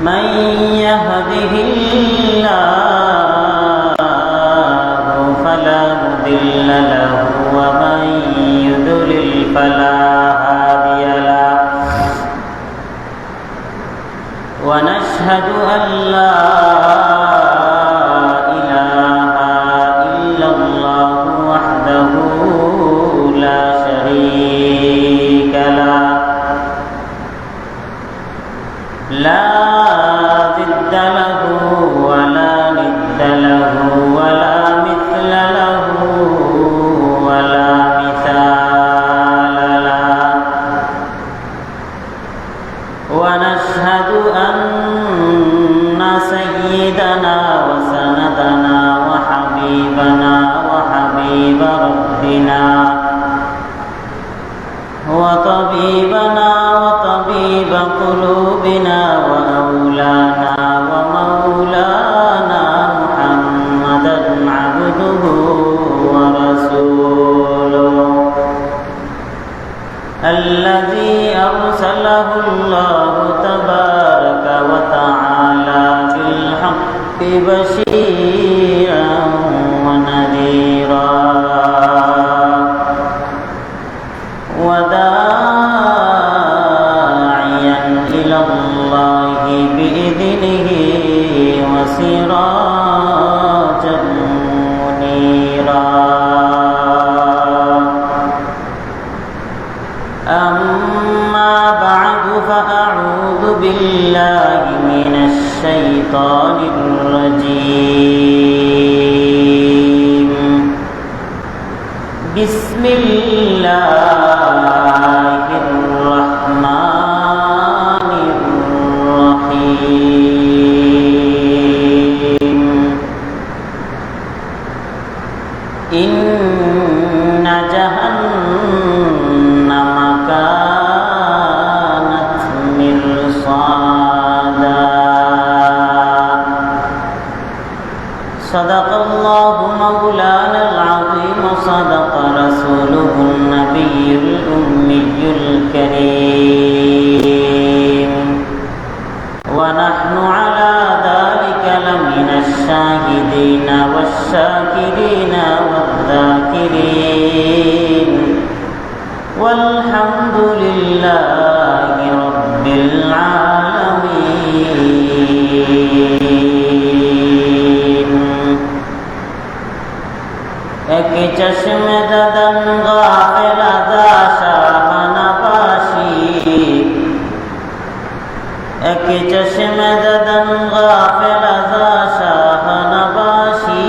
من يهده الله فلا مضل له ومن يضلل فلا هادي له ونشهد أن لا إله إلا الله وحده لا شريك له لا ضد له ولا ند له ولا مثل له ولا مثال له ونشهد أن سيدنا وسندنا وحبيبنا وحبيب ربنا وطبيبنا وطبيب قلوبنا وأولانا ومولانا محمدا عبده ورسوله الذي أرسله الله تبارك وتعالى بالحق بشيرا ونذيرا وداعيا إلى الله بإذنه وسراجا منيرا أما بعد فأعوذ بالله من الشيطان الرجيم بسم الله الرحمن الرحيم إن جهنم كانت مرصادا صدق الله مولانا العظيم صدق رسوله النبي الأمي الكريم ونحن على ذلك لمن الشاهدين والشاكرين والذاكرين والحمد لله رب العالمين এক চশমে দদন গাফিল আদা শাহনবাশি এক চশমে দদন গাফিল আদা শাহনবাশি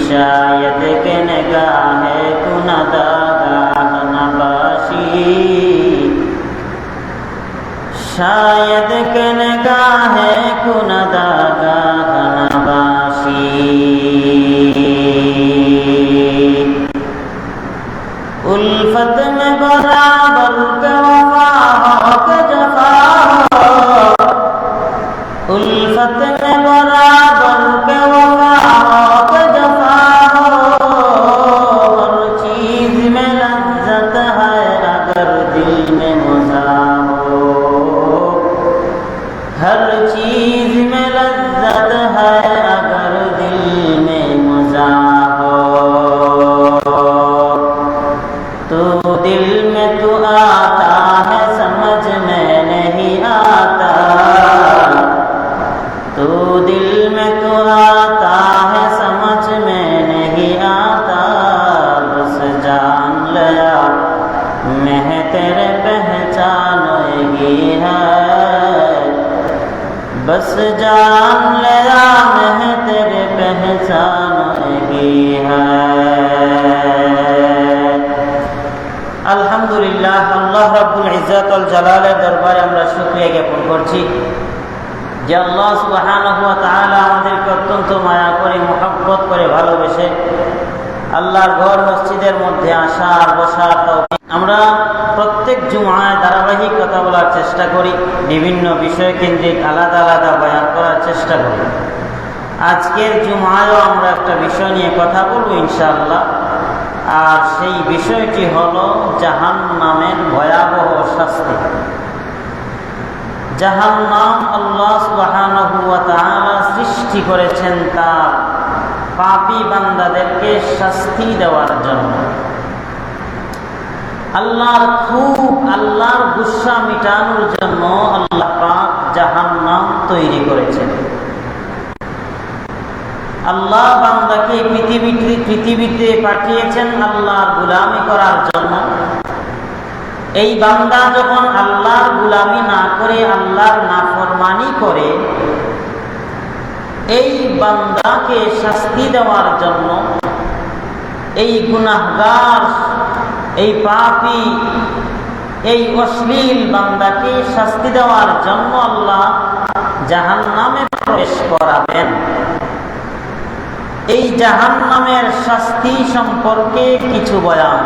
শায়দ কে নিগাহে কুনদা গাহনবাশি शायद के निगाहे कुनदा गाहनबाशी उल्फत में बराबर के वफा हो के जफा हो उल्फत में बराबर के वफा हो के जफा हो हर चीज में लज्जत है अगर दिल में मजा हर चीज में लज्जत है अगर दिल में मजा हो तो दिल में तू आता है समझ में नहीं आता तो दिल में तू आता है समझ में नहीं आता बस जान लिया मैं तेरे पहचान ही है बस जान लिया मैं तेरे पहचान ही है আলহামদুলিল্লাহ আল্লাহ রাব্বুল ইজ্জত ওয়াল জালালের দরবারে আমরা শুকরিয়া জ্ঞাপন করছি যে আল্লাহ সুবহানাহু ওয়া তাআলা আমাদেরকে অত্যন্ত মায়া করে মুহাব্বত করে ভালোবেসে আল্লাহর ঘর মসজিদের মধ্যে আসা আর বসার তৌফিক আমরা প্রত্যেক জুমায় ধারাবাহিক কথা বলার চেষ্টা করি, বিভিন্ন বিষয় কেন্দ্রিক আলাদা আলাদা বয়ান করার চেষ্টা করি। আজকের জুমায়ও আমরা একটা বিষয় নিয়ে কথা বলবো ইনশাআল্লাহ, আর সেই বিষয়টি হলো জাহান্নামের ভয়াবহ শাস্তি। জাহান্নাম আল্লাহ সুবহানাহু ওয়া তাআলা সৃষ্টি করেছেন তার পাপী বান্দাদেরকে শাস্তি দেওয়ার জন্য। আল্লাহর গুসা মিটানোর জন্য আল্লাহ পাক জাহান্নাম তৈরি করেছেন। আল্লাহ বান্দাকে পৃথিবীতে পাঠিয়েছেন আল্লাহর গোলামি করার জন্য। এই বান্দা যখন আল্লাহর গোলামি না করে আল্লাহর নাফরমানি করে, এই বান্দাকে শাস্তি দেওয়ার জন্য, এই গুনাহগার, এই পাপী, এই অশ্লীল বান্দাকে শাস্তি দেওয়ার জন্য আল্লাহ জাহান্নামে প্রবেশ করাবেন। এই জাহান্নামের শাস্তি সম্পর্কে কিছু বয়ান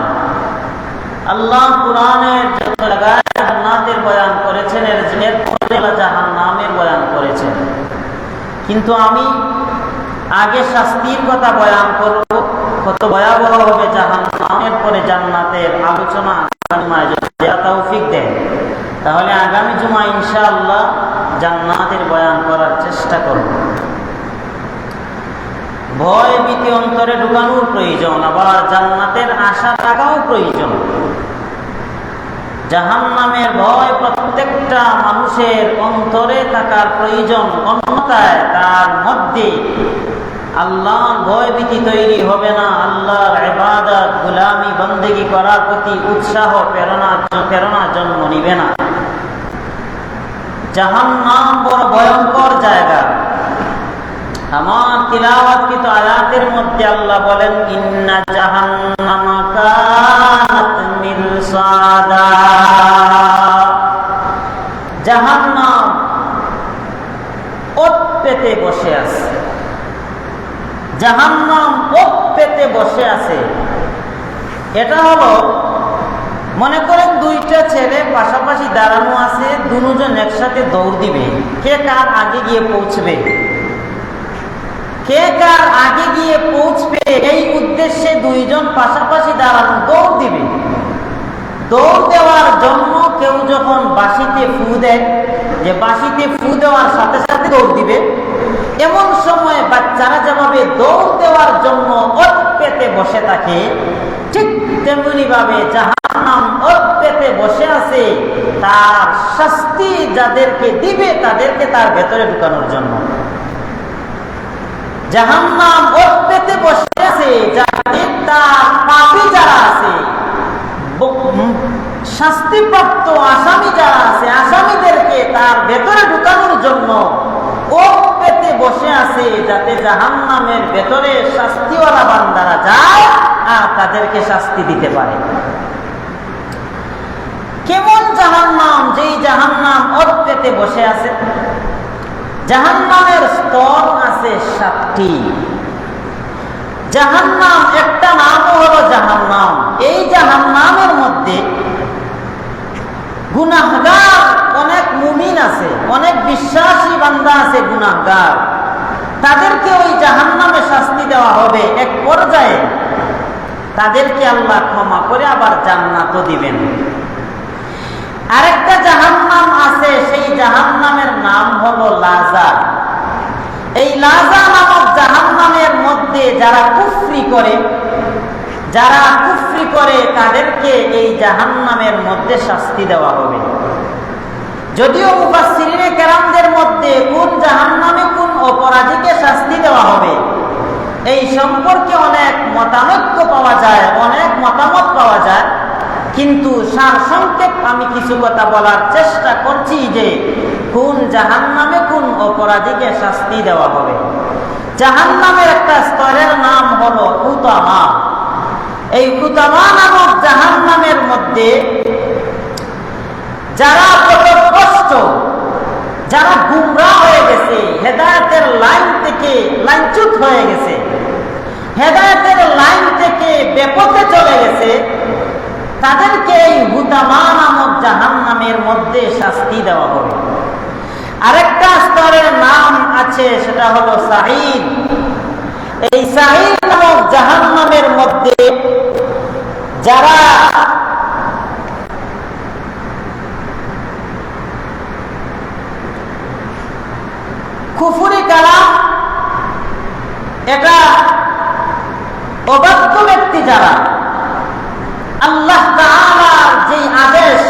আল্লাহ কুরআনের যত জায়গায় জান্নাতের বয়ান করেছেন, এরপরে জাহান্নামের বয়ান করেছেন। কিন্তু আমি আগে শাস্তির কথা বয়ান করব, কত ভয়াবহ হবে জাহান্নামের পরে জান্নাতের আলোচনা তৌফিক দেন, তাহলে আগামী জুমা ইনশাআল্লাহ জান্নাতের বয়ান করার চেষ্টা করব। ভয় ভীতি অন্তরে ঢুকানোর প্রয়োজন, আবার জান্নাতের আশা থাকাও প্রয়োজন। জাহান্নামের ভয় প্রত্যেকটা মানুষের অন্তরে থাকার প্রয়োজন, অন্যথায় তার মধ্যে আল্লাহর ভয় ভীতি তৈরি হবে না, আল্লাহর ইবাদত গোলামি বন্দেগী করার প্রতি উৎসাহ প্রেরণা জন্ম নিবে না। জাহান্নাম বড় ভয়ঙ্কর জায়গা। আমার তিলাওয়াতকৃত আয়াতের মধ্যে আল্লাহ বলেন, ইন্না জাহান্নামা কানাত মিরসাদা। জাহান্নাম ওত পেতে বসে আছে। জাহান্নাম ওত পেতে বসে আছে। এটা হলো, মনে করেন দুইটা ছেলে পাশাপাশি দাঁড়ানো আছে, দুজন একসাথে দৌড় দিবে, কে কার আগে গিয়ে পৌঁছবে, কে কার আগে গিয়ে পৌঁছবে, এই উদ্দেশ্যে দুইজন পাশাপাশি দাঁড়ানো দৌড় দিবে। দৌড় দেওয়ার জন্য কেউ যখন বাঁশিতে ফু দেয়, যে বাঁশিতে ফু দেওয়ার সাথে সাথে দৌড় দিবে, এমন সময় বাচ্চারা যেভাবে দৌড় দেওয়ার জন্য ওত পেতে বসে থাকে, ঠিক তেমনি ভাবে জাহান্নাম ওত পেতে বসে আছে তার শাস্তি যাদেরকে দিবে তাদেরকে তার ভেতরে ঢুকানোর জন্য। জাহান্নাম ওত পেতে বসে আছে যাদের তার পাপী যারা আছে, শাস্তিপ্রাপ্ত আসামি যারা আছে, আসামিদেরকে তার ভেতরে ঢুকানোর জন্য ওত পেতে বসে আছে, যাতে জাহান্নামের ভেতরে শাস্তিওয়ালা বান্দারা যায় আর তাদেরকে শাস্তি দিতে পারে। কেমন জাহান্নাম? যেই জাহান্নাম ওত পেতে বসে আছে। জাহান্নামের স্তর আছে 7টি। জাহান্নাম একটা নামও হলো জাহান্নাম। এই জাহান্নামের মধ্যে গুনাহগার অনেক মুমিন আছে, অনেক বিশ্বাসী বান্দা আছে গুনাহগার, তাদেরকে ওই জাহান্নামে শাস্তি দেওয়া হবে। এক পর্যায়ে তাদেরকে আল্লাহ ক্ষমা করে আবার জান্নাতও দিবেন। আরেকটা জাহান্নাম আছে, সেই জাহান্নামের নাম হলো লাজা। এই লাজা নামক জাহান্নামের মধ্যে যারা কুফরি করে তাদেরকে এই জাহান্নামের মধ্যে শাস্তি দেওয়া হবে। যদিও মুফাসসিরিনে কেরামদের মধ্যে কোন জাহান্নামে কোন অপরাধীকে শাস্তি দেওয়া হবে এই সম্পর্কে অনেক মতানৈক্য পাওয়া যায়, অনেক মতামত পাওয়া যায়, কিন্তু সারসংক্ষেপ আমি কিছু কথা বলার চেষ্টা করছি যে কোন জাহান্নামে কোন অপরাধীকে শাস্তি দেওয়া হবে। জাহান্নামের একটা স্তরের নাম হলো হুতামা। এই হুতামা নামক জাহান্নামের মধ্যে যারা পথভ্রষ্ট, যারা গুমরাহ হয়ে গেছে, হেদায়েতের লাইন থেকে লাইনচ্যুত হয়ে গেছে, হেদায়েতের লাইন থেকে বেপথে চলে গেছে, তাদেরকে এই হুতামা নামক জাহান্নামের মধ্যে শাস্তি দেওয়া হবে। আরেকটা স্তরের নাম আছে, সেটা হলো সাঈর। এই সাঈর নামক জাহান্নামের মধ্যে যারা কুফরি কালাম, এটা অবাধ্য ব্যক্তি যারা আল্লাহ তাআলার যেই আদেশ,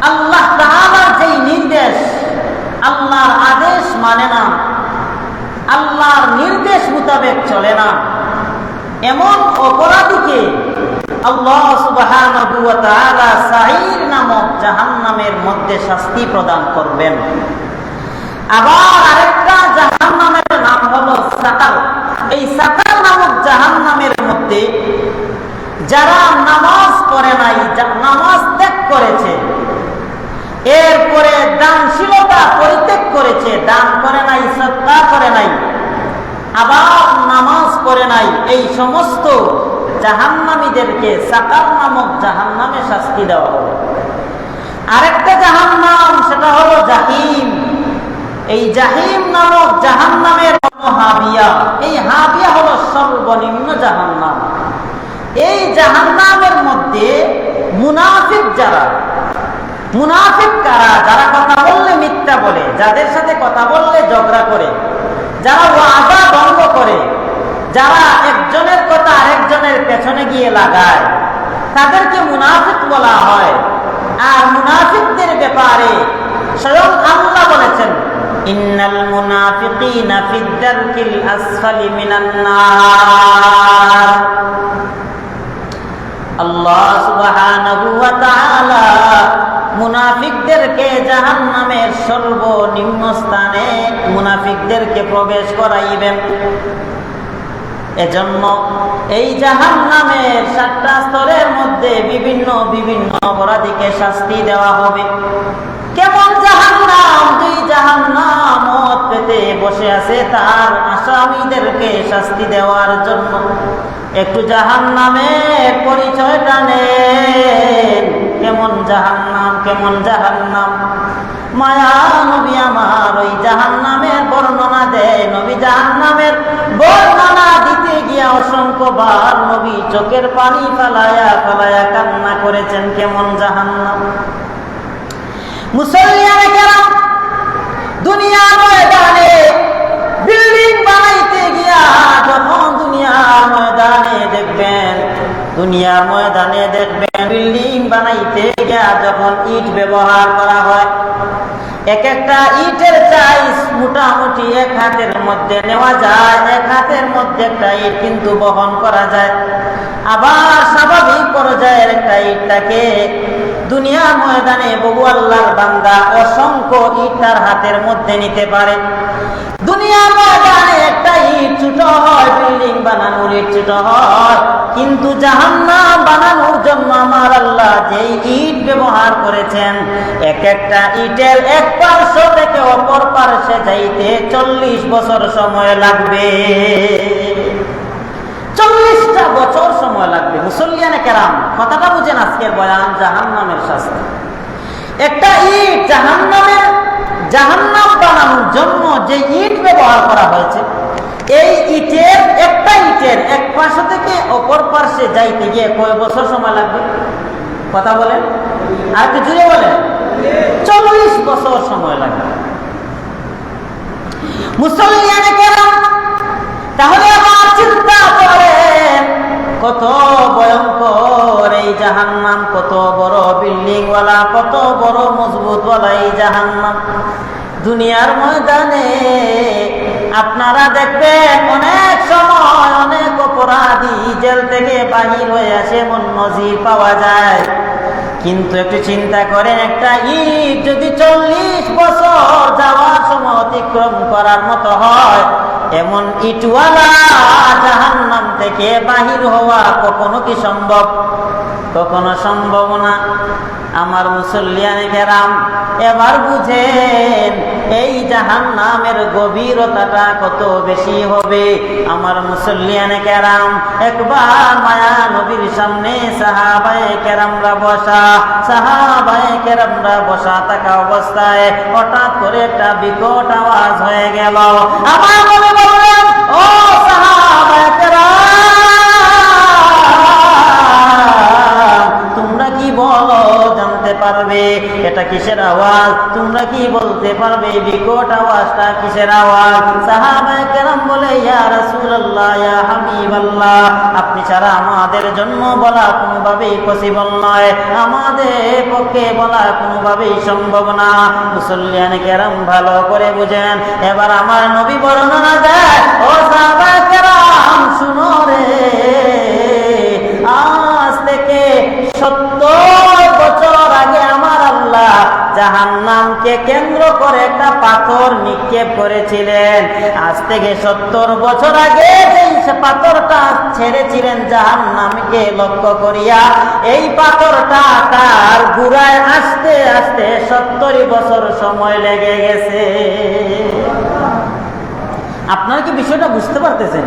আল্লাহ তাআলার যেই নির্দেশ, আল্লাহর আদেশ মানে না, আল্লাহর নির্দেশ মোতাবেক চলে না, এমন অপরাধীকে আল্লাহ সুবহানাহু ওয়া তাআলা সাঈর নামক জাহান্নামের মধ্যে শাস্তি প্রদান করবেন। আবার আরেকটা জাহান্নামের নাম হলো সাকার। এই সাকার নামক জাহান্নামের মধ্যে যারা নামাজ পড়ে নাই, নামাজ ত্যাগ করেছে, এরপরে দানশীলতা পরিত্যাগ করেছে, দান করে নাই, সদকা করে নাই, আবার নামাজ পড়ে নাই, এই সমস্ত জাহান্নামীদেরকে সাকার নামক জাহান্নামে শাস্তি দেওয়া হবে। আরেকটা জাহান্নাম, সেটা হলো জাহিম। এই জাহিম নামক জাহান্নামের হাবিয়া, এই হাবিয়া হলো সর্বনিম্ন জাহান্নাম। এই জাহান্নামের মধ্যে মুনাফিক যারা, মুনাফিক কারা? যারা কথা বললে মিথ্যা বলে, যাদের সাথে কথা বললে ঝগড়া করে, যারা ওয়াদা ভঙ্গ করে, যারা একজনের কথা আরেকজনের পেছনে গিয়ে লাগায়, তাদেরকে মুনাফিক বলা হয়। আর মুনাফিকদের ব্যাপারে স্বয়ং আল্লাহ বলেছেন, ইন্নাল মুনাফিকিনা ফিদ দারকিল আসফালি মিনান নার। আল্লাহ সুবহানাহু ওয়া তাআলা মুনাফিকদেরকে জাহান্নামের সর্বনিম্ন স্থানে মুনাফিকদেরকে প্রবেশ করাইবেন। এজন্য এই জাহান্নামের 7টা স্তরের মধ্যে বিভিন্ন বিভিন্ন অপরাধীকে শাস্তি দেওয়া হবে। কেমন জাহান্নাম? যেই জাহান্নাম মত পেতে বসে আছে তার আসামীদেরকে শাস্তি দেওয়ার জন্য। একটু জাহান্নামের পরিচয়টা নেন। কেমন জাহান্নাম, কেমন জাহান্নাম? মায়া নবী আমার ওই জাহান্নামের বর্ণনা দেয়। নবী জাহান্নামের বর্ণনা দিতে গিয়া অসংখ্যবার নবী চোখের পানি ফালায়া ফালায়া কান্না করেছেন। কেমন জাহান্নাম? মুসলমানে কেরাম দুনিয়ার ময়দানে বিল্ডিং বানাইতে গিয়া যখন দুনিয়ার ময়দানে দেখবেন, দুনিয়ার ময়দানে দেখবেন বিল্ডিং বানাইতে গিয়া যখন ইট ব্যবহার করা হয়, এক একটা ইটের সাইজ মোটামুটি 1 হাতের মধ্যে নেওয়া যায়। 1 হাতের মধ্যে একটা ইট কিন্তু বহন করা যায়। আবার স্বাভাবিক পর্যায়ের একটা ইটটাকে দুনিয়ার ময়দানে বহু আল্লাহর বান্দা অসংখ্য ইট তার হাতের মধ্যে নিতে পারে। দুনিয়ার ময়দানে একটা ইট ছোট হয়, বিল্ডিং বানানোর ইট ছোট হয়, কিন্তু জাহান্নাম বানানোর জন্য আমার আল্লাহ যেই ইট ব্যবহার করেছেন, এক একটা ইটের এক পার্শ্ব থেকে অপর পার্শ্বে যাইতে 40 বছর সময় লাগবে। 40টা বছর সময় লাগবে। মুসলমানে কেরাম কথাটা বুঝেন আজকের বয়ান জাহান্নামের শাস্তি। একটা ইট জাহান্নাম বানানোর জন্য যে ইট ব্যবহার করা হয়েছে, এই ইটের একটা ইটের এক পার্শ্ব থেকে অপর পার্শ্বে যাইতে গিয়ে কয় বছর সময় লাগবে? কথা বলেন, আর কি জুড়ে বলেন? 40 বছর সময় লাগবে। মুসলমানে কেরাম তাহলে আবার চিন্তা করেন কত ভয়ঙ্কর এই জাহান্নাম, কত বড় বিল্ডিং ওয়ালা, কত বড় মজবুত ওয়ালা এই জাহান্নাম। দুনিয়ার ময়দানে আপনারা দেখবেন অনেক সময় অনেক অপরাধী জেল থেকে বাহির হয়ে আসে, এমন নজির পাওয়া যায়। কিন্তু একটু চিন্তা করেন, একটা ইট যদি 40 বছর যাওয়ার সময় অতিক্রম করার মতো হয়, এমন ইটওয়ালা জাহান্নাম থেকে বাহির হওয়া কখনো কি সম্ভব? কখনো সম্ভব না। আমার মুসলমানে কেরাম এবার বুঝেন এই জাহান্নামের গভীরতাটা কত বেশি হবে। আমার মুসলমানে কেরাম একবার মায়া নবীর সামনে সাহাবায়ে কেরামরা বসা থাকা অবস্থায় হঠাৎ করে একটা বিকট আওয়াজ হয়ে গেল। আমার নবী বললেন, ও সাহাবায়ে কেরাম, তোমরা কি বলো জানতে পারবে? পারবে এটা কিসের আওয়াজ? তোমরা কি বলতে পারবে বিকট আওয়াজটা কিসের আওয়াজ? সাহাবায়ে কেরাম বলে, ইয়া রাসূলুল্লাহ, ইয়া হাবিবাল্লাহ, আপনি ছাড়া আমাদের জন্য বলা কোনোভাবেই পসিবল নয়, আমাদের পক্ষে বলা কোনোভাবেই সম্ভব না। মুসল্লিয়ানে কেরাম ভালো করে বুঝেন। এবার আমার নবী বর্ণনা দেয়, ও সাহাবায়ে কেরাম শুনো রে, আজ থেকে 70 বছর আগে আমার আল্লাহ জাহান্নামকে কেন্দ্র করে একটা পাথর নিক্ষেপ করেছিলেন। আজ থেকে 70 বছর আগে যেই পাথরটা ছেড়েছিলেন জাহান্নামকে লক্ষ্য করিয়া, এই পাথরটা তার ঘুরায় আসতে আসতে 70 বছর সময় লেগে গেছে। আপনারা কি বিষয়টা বুঝতে পারতেছেন?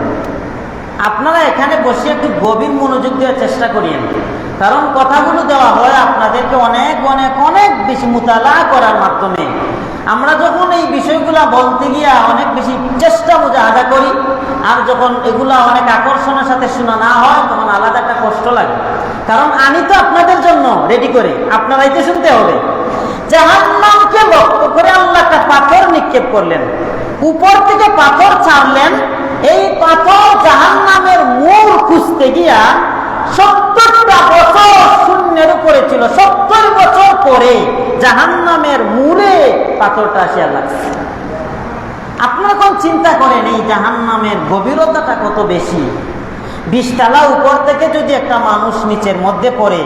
আপনারা এখানে বসে একটু গভীর মনোযোগ দেওয়ার চেষ্টা করিয়েন, কারণ কথাগুলো দেওয়া হয় আপনাদেরকে অনেক অনেক অনেক বেশি মুতালা করার মাধ্যমে। আমরা যখন এই বিষয়গুলা বলতে গিয়া অনেক বেশি চেষ্টা মুজাহাদা করি, আর যখন এগুলা অনেক আকর্ষণের সাথে শোনা না হয় তখন আলাদা একটা কষ্ট লাগে। কারণ আমি তো আপনাদের জন্য রেডি করে, আপনারাই তো শুনতে হবে। জাহান্নামকে লক্ষ্য করে আল্লাহ একটা পাথর নিক্ষেপ করলেন, উপর থেকে পাথর ছাড়লেন। এই পাথর জাহান্নামের মূল খুঁজতে গিয়া 70টা বছর শূন্যের উপরে ছিল। 70 বছর পরে জাহান্নামের মূলে পাথরটা আসিয়া লাগছে। আপনারা কোন চিন্তা করেন এই জাহান্নামের গভীরতাটা কত বেশি? 20 তলা উপর থেকে যদি একটা মানুষ নিচের মধ্যে পড়ে,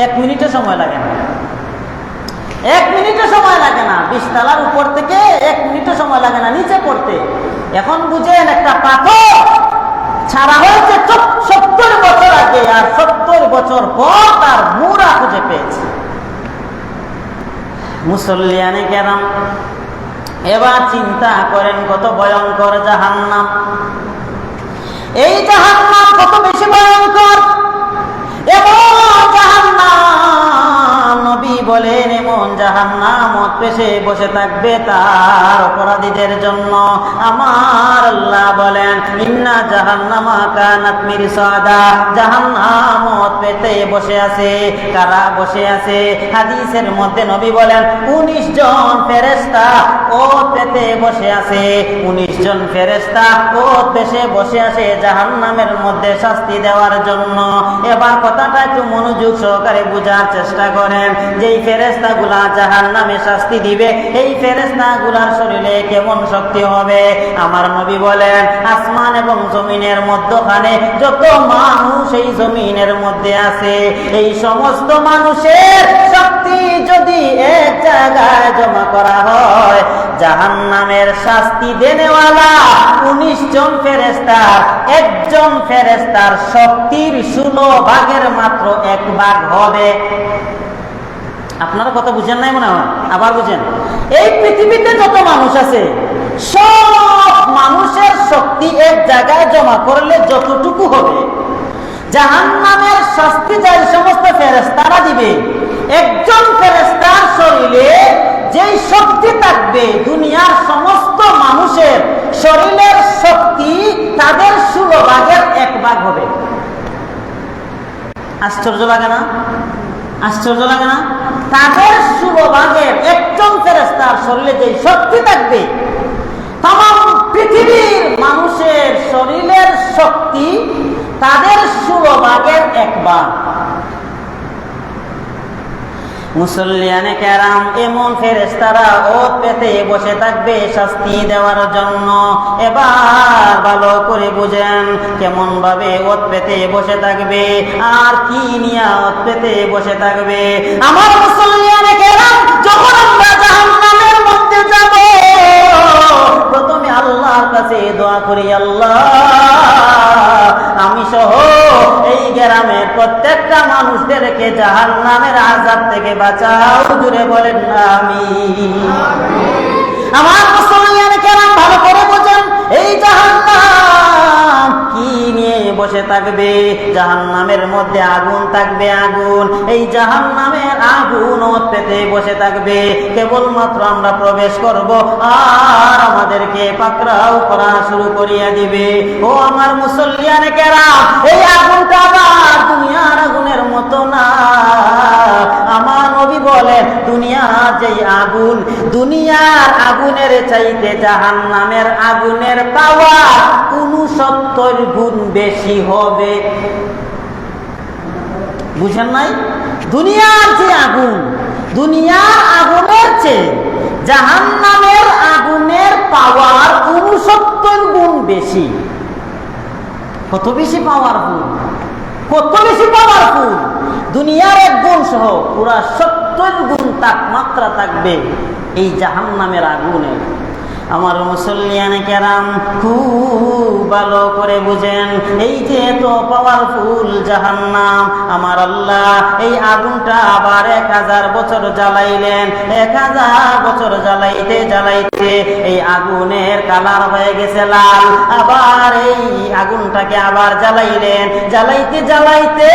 1 মিনিটও সময় লাগে না। 1 মিনিটও সময় লাগে না। 20 তলার উপর থেকে 1 মিনিটও সময় লাগে না নিচে পড়তে। এখন বুঝেন, একটা পাথর ছাড়া হয়েছে 70 বছর আগে, আর 70 বছর পর তার মুরা খুঁজে পেয়েছে। মুসল্লিয়ানে কেরাম এবার চিন্তা করেন কত ভয়ঙ্কর জাহান্নাম। এই জাহান্নাম কত বেশি ভয়ঙ্কর। এমন জাহান্নাম, নবী বলেন, এমন জাহান্নাম পেশে বসে থাকবে তার অপরাধীদের জন্য। আমার আল্লাহ বলেন, ইন্না জাহান্নামা কানাত মিরসাদা, জাহান্নাম পেতে বসে আছে। কারা বসে আছে? হাদিসের মধ্যে নবী বলেন 19 জন ফেরেশতা ও পেতে বসে আছে। 19 জন ফেরেশতা ও পেশে বসে আছে জাহান্নামের মধ্যে শাস্তি দেওয়ার জন্য। এবার কথাটা একটু মনোযোগ সহকারে বোঝার চেষ্টা করেন। যেই ফেরেশতাগুলা জাহান্নামে শাস্তি দিবে, এই ফেরেশতাগুলার শরীরে কেমন শক্তি হবে? আমার নবী বলেন, আসমান এবং জমিনের মধ্যখানে যত মানুষ এই জমিনের মধ্যে আছে, এই সমস্ত মানুষের শক্তি যদি এক জায়গায় জমা করা হয়, জাহান্নামের শাস্তি দেনেওয়ালা 19 জন ফেরেশতার একজন ফেরেশতার শক্তির 16 ভাগের মাত্র 1 ভাগ হবে। আপনারা কথা বুঝেন নাই মনে হয়, আবার বুঝেন। এই পৃথিবীতে যত মানুষ আছে, সব মানুষের শক্তি এক জায়গায় জমা করলে যতটুকু হবে, জাহান্নামের শাস্তি যাই সমস্ত ফেরেশতারা দিবে, একজন ফেরেশতার শরীরে যেই শক্তি থাকবে, দুনিয়ার সমস্ত মানুষের শরীরের শক্তি তাদের 16 ভাগের 1 ভাগ হবে। আশ্চর্য লাগে না? আশ্চর্য লাগে না? তাদের 16 ভাগের একজন ফেরেশতার শরীরে যে শক্তি থাকবে, তাম পৃথিবীর মানুষের শরীরের শক্তি তাদের 16 ভাগের 1 ভাগ। মুসল্লিয়ানে কেরাম, এমন ফেরেশতারা ওত পেতে বসে থাকবে শাস্তি দেওয়ার জন্য। এবার ভালো করে বুঝেন কেমন ভাবে ওত পেতে বসে থাকবে, আর কি নিয়ে ওত পেতে বসে থাকবে। আমার মুসল্লিয়ানে কেরাম, যখন আমরা জাহান্নামের মধ্যে যাব, প্রথমে আল্লাহর কাছে দোয়া করি, আল্লাহ আমি সহ এই গ্রামের প্রত্যেকটা মানুষদেরকে জাহান্নামের আযাব থেকে বাঁচাও। জুড়ে বলেন আমিন। আমার মুসলমানে কেরাম ভালো করে বোঝেন, এই জাহান্নাম কি নিয়ে বসে থাকবে? জাহান্নামের মধ্যে আগুন থাকবে, আগুন। এই জাহান্নামের আগুন পেতে বসে থাকবে। কেবলমাত্র আমরা প্রবেশ করব আর আমাদেরকে পাকড়াও করা শুরু করিয়া দিবে। ও আমার মুসল্লিয়ানে কেরাম, এই আগুনটা আবার দুনিয়ার আগুনের মতো না। আমার নবী বলেন দুনিয়ার যেই আগুন, দুনিয়ার আগুনের চাইতে জাহান্নামের আগুনের পাওয়ার 69 গুণ বেশি হবে। বুঝেন নাই? দুনিয়ার যে আগুন, দুনিয়ার আগুনের চেয়ে জাহান্নামের আগুনের পাওয়ার 69 গুণ বেশি। কত বেশি পাওয়ারফুল, কত বেশি পাওয়ারফুল! দুনিয়ার 1 গুণ সহ পুরা 70 গুণ তাপমাত্রা থাকবে এই জাহান্নামের আগুনে। আমার মুসল্লিয়ানে কেরাম খুব ভালো করে বুঝেন, এই যে এত পাওয়ারফুল জাহান্নাম, আমার আল্লাহ এই আগুনটা আবার 1000 বছর জ্বালাইলেন। 1000 বছর জ্বালাইতে জ্বালাইতে এই আগুনের কালার হয়ে গেছে লাল। আবার এই আগুনটাকে আবার জ্বালাইলেন, জ্বালাইতে জ্বালাইতে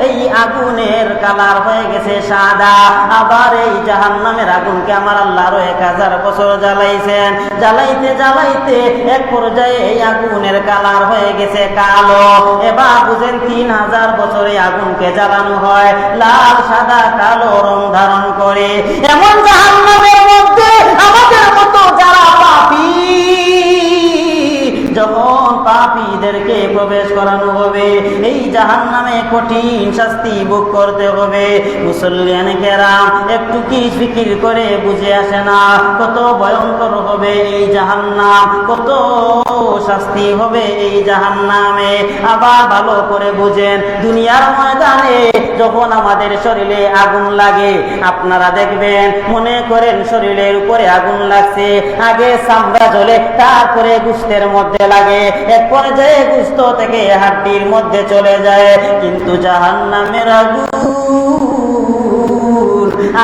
এই আগুনের কালার হয়ে গেছে সাদা। আবার এই জাহান্নামের আগুনকে আমার আল্লাহ আরো 1000 বছর জ্বালাইছেন, জ্বালাইতে জ্বালাইতে এক পর্যায়ে এই আগুনের কালার হয়ে গেছে কালো। এবার বুঝেন 3000 বছর এই আগুনকে জ্বালানো হয়, লাল সাদা কালো রং ধারণ করে। এমন জাহান্নামের মধ্যে আমাদের মতো যারা পাপী, যখন পাপীদেরকে প্রবেশ করানো হবে, এই জাহান্নামে কঠিন শাস্তি ভোগ করতে হবে। মুসল্লিয়ানে কেরাম একটু কি ফিকির করে বুঝে আসে না কত ভয়ঙ্কর হবে এই জাহান্নাম, কত শাস্তি হবে এই জাহান্নামে। আবার ভালো করে বুঝেন, দুনিয়ার ময়দানে যখন আমাদের শরীরে আগুন লাগে, আপনারা দেখবেন, মনে করেন শরীরের উপরে আগুন লাগছে, আগে চামড়া জ্বলে, তারপরে গোশতের মধ্যে লাগে, এক পর্যায়ে গোশত থেকে হাড্ডির মধ্যে চলে যায়। কিন্তু জাহান্নামের আগুন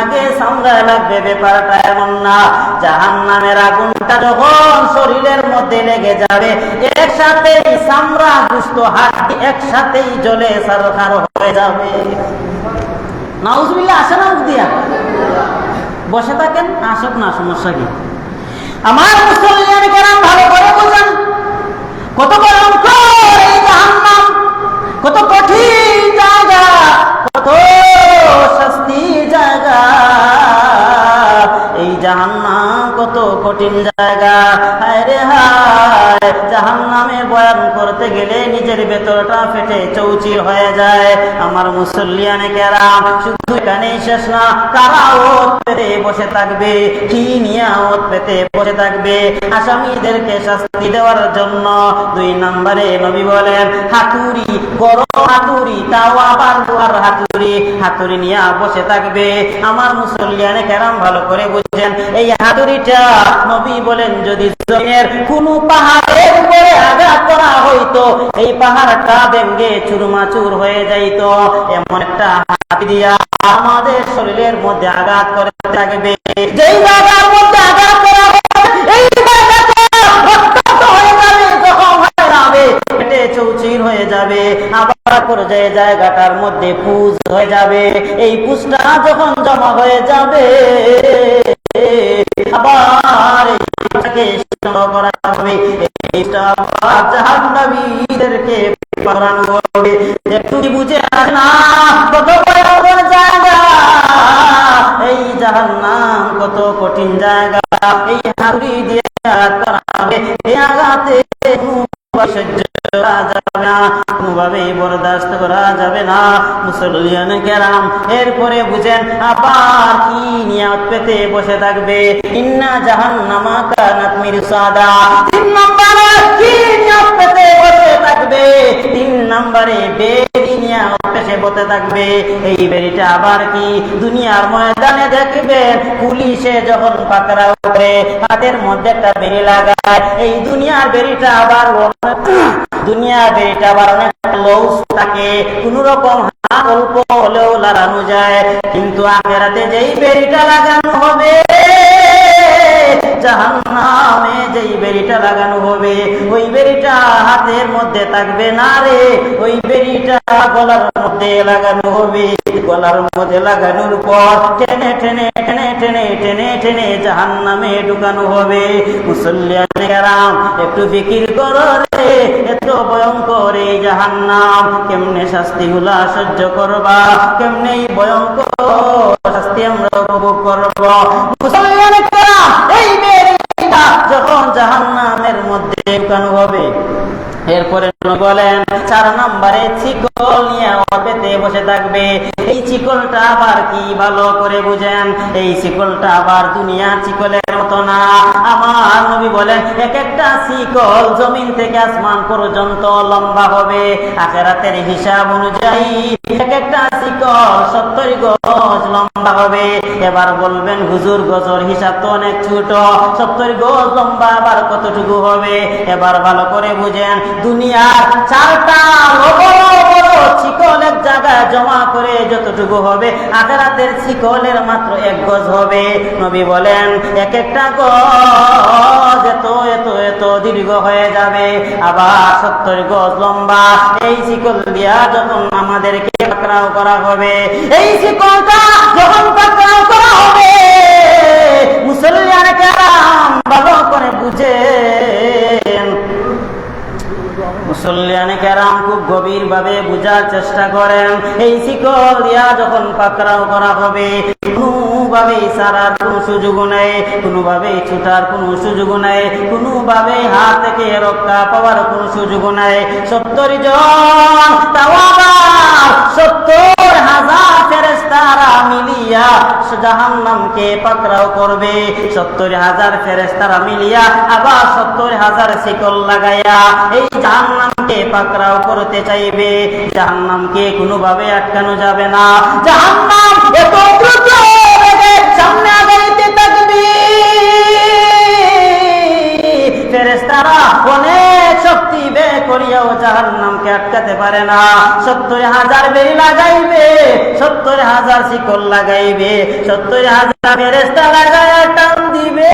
আগে চামড়ায় লাগবে, ব্যাপারটা এমন না। জাহান্নামের আগুনটা যখন শরীরের মধ্যে লেগে যাবে, একসাথেই চামড়া গোশত হাড্ডি একসাথেই জ্বলে ছারখার হয়ে যাবে। নাউজুবিল্লাহ। আসে না মুখ দিয়া? বসে থাকেন, আসুক না, সমস্যা কি? আমার মুসলমান কেরাম ভালো করে বুঝেন, কত ভয়ঙ্কর এই জাহান্নাম, কত কঠিন জায়গা, কত শাস্তি জায়গা এই জাহান্নাম, কত কঠিন জায়গা। হায় রে হায়, জাহান্নামে বয়ান করতে গেলে নিজের ভেতরটা ফেটে চৌচির হয়ে যায়। আমার মুসল্লিয়ানে কেরাম শুধু এখানেই শেষ না, কারা ওত পেতে বসে থাকবে, কি নিয়ে ওত পেতে বসে থাকবে? আসামিদেরকে শাস্তি দেওয়ার জন্য 2 নম্বরে নবী বলেন হাতুড়ি, বড় হাতুড়ি, তাও আবার লোহার হাতুড়ি, হাতুড়ি নিয়ে বসে থাকবে। আমার মুসল্লিয়ানে কেরাম ভালো করে বুঝছেন, এই হাতুড়িটা নবী বলেন যদি জমিনের কোনো পাহাড়ের উপরে আঘাত করা হইতো, এই পাহাড়টা ভেঙে চুরমাচুর হয়ে যাইত। এমন একটা হাতুড়ি দিয়া আমাদের শরীরের মধ্যে আঘাত করে থাকবে, যেই জায়গার মধ্যে আঘাত করা হবে এই জায়গাটা রক্তাক্ত হয়ে যাবে, জখম হয়ে যাবে, পেটে চৌচির হয়ে যাবে। আবার পর্যায়ে জায়গাটার মধ্যে পুজ হয়ে যাবে, এই পুজটা যখন জমা হয়ে যাবে আবার এটাকে সংগ্রহ করা হবে, এটা জাহান্নামীদেরকে পরানো হবে। একটু বুঝে আসে না কত ভয়ঙ্কর জায়গা এই জাহান্নাম, কত কঠিন জায়গা। এই হাতুড়ি দিয়ে আঘাত করা হবে, এই আঘাতে সহ্য করা যাবে না, কোনোভাবেই বরদাস্ত করা যাবে না। মুসলমান কেরাম এরপরে বুঝেন আবার কি নিয়াত পেতে বসে থাকবে, ইন্না জাহান্নামা কানাত মিরসাদা। 3 নম্বরে কি নিয়াত পেতে বসে থাকবে? 3 নম্বরে বেরি নিয়াত পেতে বসে থাকবে। এই বেরিটা আবার কি? দুনিয়ার ময়দানে দেখবেন পুলিশে যখন পাকড়াও করে হাতের মধ্যে একটা বেরি লাগায়, এই দুনিয়ার বেরিটা আবার দুনিয়া বেরিটা আবার অনেক লউস থাকে, কোন রকম হাত অল্প হলেও লাগানো যায়। কিন্তু আখিরাতে যেই বেরিটা লাগানো হবে, জাহান্নামে যেই বেরিটা লাগানো হবে, ওই বেরিটা হাতের মধ্যে থাকবে না রে, ওই বেরিটা গলার মধ্যে লাগানো হবে। গলার মধ্যে লাগানোর পর টেনে টেনে টেনে টেনে টেনে টেনে জাহান্নামে ঢুকানো হবে। মুসল্লিয়ানে কেরাম একটু ফিকির করো রে, এত ভয়ঙ্কর এই জাহান্নাম, কেমনে শাস্তিগুলা সহ্য করবা, কেমনে ভয়ঙ্কর শাস্তি আমরা উপভোগ করব। মুসলমানের কেরাম, এই বেরিটা যখন জাহান্নামের মধ্যে ঢুকানো হবে, এরপরে বলেন 4 নম্বরে শিকল নিয়ে পেতে বসে থাকবে। এই শিকলটা আবার কি ভালো করে বুঝেন, এই শিকলটা আবার দুনিয়ার শিকলের মতো না। আমার নবী বলেন এক একটা শিকল জমিন থেকে আসমান পর্যন্ত লম্বা হবে। আখিরাতের হিসাব অনুযায়ী এক একটা শিকল 70 গজ লম্বা হবে। এবার বলবেন হুজুর গজর হিসাব তো অনেক ছোট, 70 গজ লম্বা আবার কতটুকু হবে? এবার ভালো করে বুঝেন, দুনিয়ার 4টা শিকল এক জায়গায় জমা করে যতটুকু হবে, আখিরাতের শিকলের মাত্র 1 গজ হবে। নবী বলেন এক একটা গজ এত এত এত দীর্ঘ হয়ে যাবে, আবার 70 গজ লম্বা। এই শিকল দিয়া যখন আমাদেরকে পাকড়াও করা হবে, এই শিকলটা যখন পাকড়াও করা হবে, মুসলমানের কেরাম ভালো করে বুঝেন, মুসল্লিয়ানে কেরাম খুব গভীর ভাবে বুঝার চেষ্টা করেন। এই শিকল দিয়া যখন পাকড়াও করা হবে, কোনোভাবেই ছাড়ার কোনো সুযোগ নেই, কোনোভাবেই ছুটার কোনো সুযোগ নেই, কোনোভাবেই হাত থেকে রক্ষা পাওয়ার কোনো সুযোগ নেই। 70 জন, তাও আবার 70,000 ফেরেশতারা মিলিয়া জাহান্নামকে পাকড়াও করবে। 70,000 ফেরেশতারা মিলিয়া আবার 70,000 শিকল লাগাইয়া এই জাহান্নামকে পাকড়াও করতে চাইবে। জাহান্নামকে কোনোভাবে আটকানো যাবে না। জাহান্নাম এত দ্রুত বেগে সামনে আগাইতে থাকবে, ফেরেশতারা অনেক শক্তি ব্যয় করিয়াও জাহান্নামকে আটকাতে পারে না। 70,000 বেড়ি লাগাইবে, 70,000 শিকল লাগাইবে, 70,000 ফেরেশতা লাগাইয়া টান দিবে,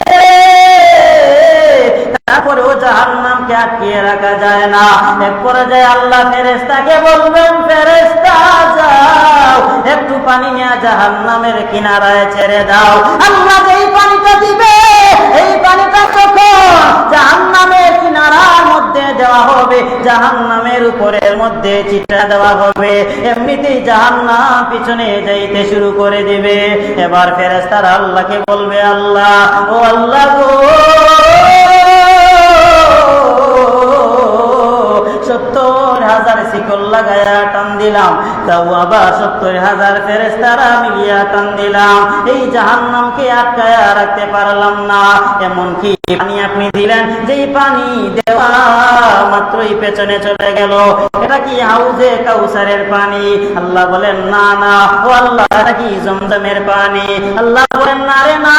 তারপরেও জাহান্নামকে আটকিয়ে রাখা যায় না। এরপরে যায় আল্লাহ ফেরেশতাকে বলবেন, ফেরেশতা যাও একটু পানি নিয়ে জাহান্নামের কিনারায় ছেড়ে দাও। আল্লাহ যেই পানিটা দিবে, এই পানিটা যখন জাহান্নামের কিনারার মধ্যে দেওয়া হবে, জাহান্নামের উপরের মধ্যে ছিটা দেওয়া হবে, এমনিতেই জাহান্নাম পিছনে যাইতে শুরু করে দিবে। এবার ফেরেশতারা আল্লাহকে বলবে, আল্লাহ ও আল্লাহ গো, 70,000 শিকল লাগায়া টান দিলাম, তাও আবার 70,000 ফেরেশতারা মিলিয়া টান দিলাম, এই জাহান্নামকে আটকায়া রাখতে পারলাম না। এমনকি পানি আপনি দিলেন, যেই পানি দেওয়া মাত্রই পেছনে চলে গেল, এটা কি হাউজে কাউসারের পানি? আল্লাহ বলেন না না, ও আল্লাহ এটা কি জমজমের পানি? আল্লাহ বলেন না রে না,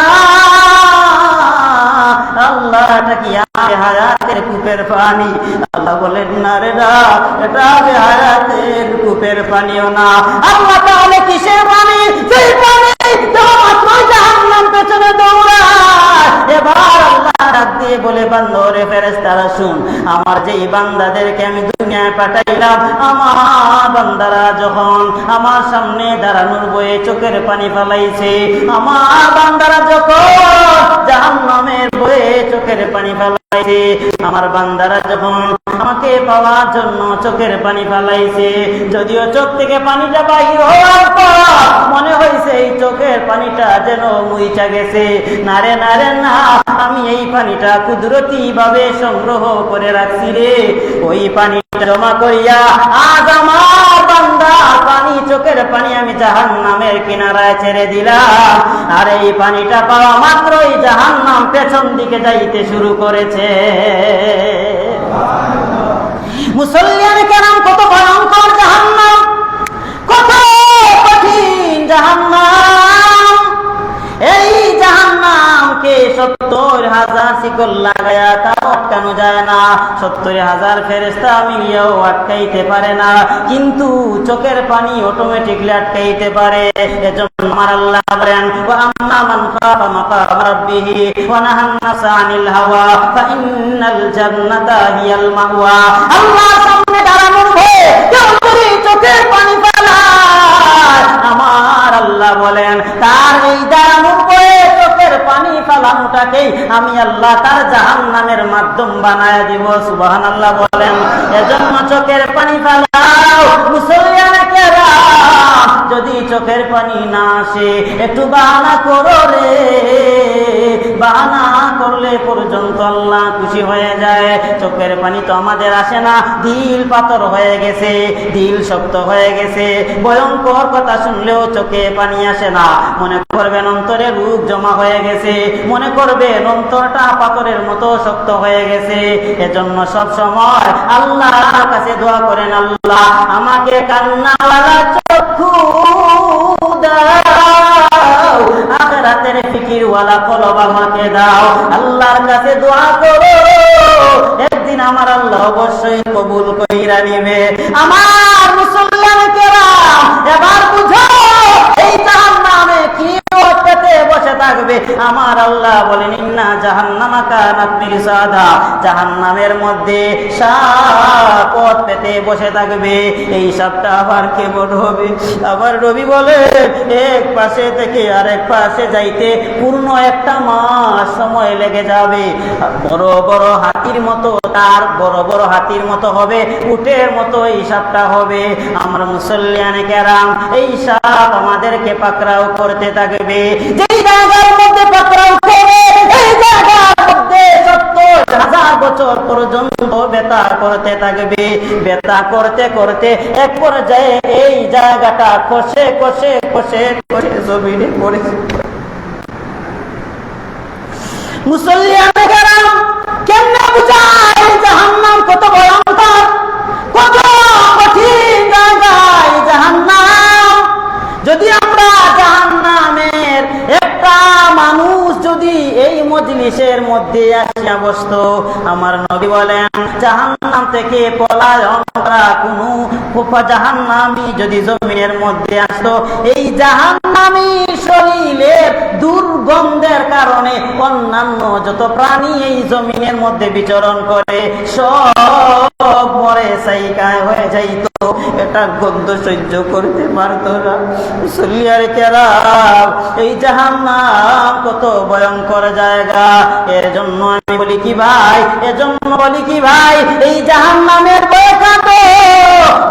আল্লাহ এটা কি হায়াতের কূপের পানি? আল্লাহ বলেন না রে না, এটা হায়াতের কূপের পানিও না। আল্লাহ তাহলে কিসের পানি? সেই পানি মাত্র জাহান্নাম পেছনে দৌড়ায়। এবার আল্লাহ ডাক দিয়ে বলে, বান্দরে ফেরেশতারা শুন, আমার যেই বান্দাদেরকে আমি দুনিয়ায় পাঠাইলাম, আমার বান্দারা যখন আমার সামনে দাঁড়ানোর বয়ে চোখের পানি ফেলাইছে, আমার বান্দারা যখন জাহান্নামের বয়ে চোখের পানি ফেলাইছে, আমার বান্দারা যখন আমাকে পাওয়ার জন্য চোখের পানি ফেলাইছে, যদিও চোখ থেকে পানিটা বাহির হওয়ার পর মনে হয়েছে এই চোখের পানিটা যেন মুইচা গেছে, না রে না রে না, আমি এই পানিটা কুদরতি ভাবে সংগ্রহ করে রাখছি রে। ওই পানিটা জমা করিয়া আজ আমার বান্দা পানি, চোখের পানি আমি জাহান্নামের কিনারায় ছেড়ে দিলাম, আর এই পানিটা পাওয়া মাত্রই জাহান্নাম পেছন দিকে যাইতে শুরু করেছে। মুসলমান কেরাম, কত ভয়ঙ্কর জাহান্নাম, কত কঠিন জাহান্নাম! এই জাহান্নামকে 70,000 শিকল লাগায়া তাও আটকানো যায় না, 70,000 ফেরেশতা মিলিয়েও আটকাইতে পারে না, কিন্তু চোখের পানি অটোমেটিকলি আটকাইতে পারে। এজন্য আমার আল্লাহ বলেন, ওয়া আম্মা মান খাফা মাকাম রাব্বিহি ওয়া নাহান নাফসা আনিল হাওয়া ফাইন্নাল জান্নাতা হিয়াল মাওয়া। আল্লাহর সামনে দাঁড়ানোর ভয়ে কেউ যদি চোখের পানি ফেলায়, আমার আল্লাহ বলেন তার এই দাঁড়ানোর ভয়ে চোখের পানি ফালানোটাকেই আমি আল্লাহ তার জাহান্নামের মাধ্যম বানায় দিব। সুবহানাল্লাহ বলেন। এজন্য চোখের পানি ফালাও মুসলমানে কেরাম, যদি চোখের পানি না আসে একটু বাহানা করো রে, বাহানা করলে পর্যন্ত আল্লাহ খুশি হয়ে যায়। চোখের পানি তো আমাদের আসে না, দিল পাথর হয়ে গেছে, দিল শক্ত হয়ে গেছে, ভয়ঙ্কর কথা শুনলেও চোখে পানি আসে না। মনে করবেন অন্তরে রূপ জমা হয়ে গেছে, মনে করবেন অন্তরটা পাথরের মতো শক্ত হয়ে গেছে। এজন্য সব সময় আল্লাহর কাছে দোয়া করেন, আল্লাহ আমাকে কান্নাওয়ালা চক্ষু দাও, আখিরাতের ফিকিরওয়ালা কলব আমাকে দাও। আল্লাহর কাছে দোয়া করো, একদিন আমার আল্লাহ অবশ্যই কবুল কইরা নিবে। আমার মুসলমান কেরাম, এবার বুঝো এই জাহান্নামে কি পেতে বসে থাকবে। আমার আল্লাহ বলেন, ইন্না জাহান্নামা কানাত মিরসাদা, জাহান্নামের মধ্যে সাপ পেতে বসে থাকবে। এই সাপটা আবার কেমন হবে? আবার নবী বলে এক পাশে থেকে আরেক পাশে যাইতে পূর্ণ একটা মাস সময় লেগে যাবে। বড় বড় হাতির মতো, তার বড় বড় হাতির মতো হবে, উটের মতো এই সাপটা হবে। আমার মুসলমানে কেরাম, এই সাপ আমাদেরকে পাকড়াও করতে থাকবে। যেই জায়গার মধ্যে পাকড়াও করে, এই জায়গার মধ্যে 70,000 বছর পর্যন্ত ব্যথা করতে থাকবে। ব্যথা করতে করতে এক পর্যায়ে এই জায়গাটা কষে কষে কষে কষে জমিনে পড়েছে। মুসলমানে কেরাম, কেমনে বুঝায় জাহান্নাম কত ভয়ঙ্কর, কত কঠিন জায়গায় জাহান্নাম। যদি আমরা জাহান্নামের একটা মানুষ যদি এই মজলিসের মধ্যে আসিয়া বসতো, আমার নবী বলেন জাহান্নাম থেকে পলায়ন করা কোনো জাহান্নামী যদি জমিনের মধ্যে আসতো, এই জাহান্নামী শরীরের দুর্গন্ধের কারণে অন্যান্য যত প্রাণী এই জমিনের মধ্যে বিচরণ করে সব মরে সাইকায় হয়ে যাইত। এটা গন্ধ সহ্য করতে পারত না। মুসলিয়ার কেরাম, এই জাহান্নাম কত ভয়ঙ্কর জায়গা। এর জন্য আমি বলি কি ভাই, এজন্য বলি কি ভাই, এই জাহান্নামের ভয় কাটো,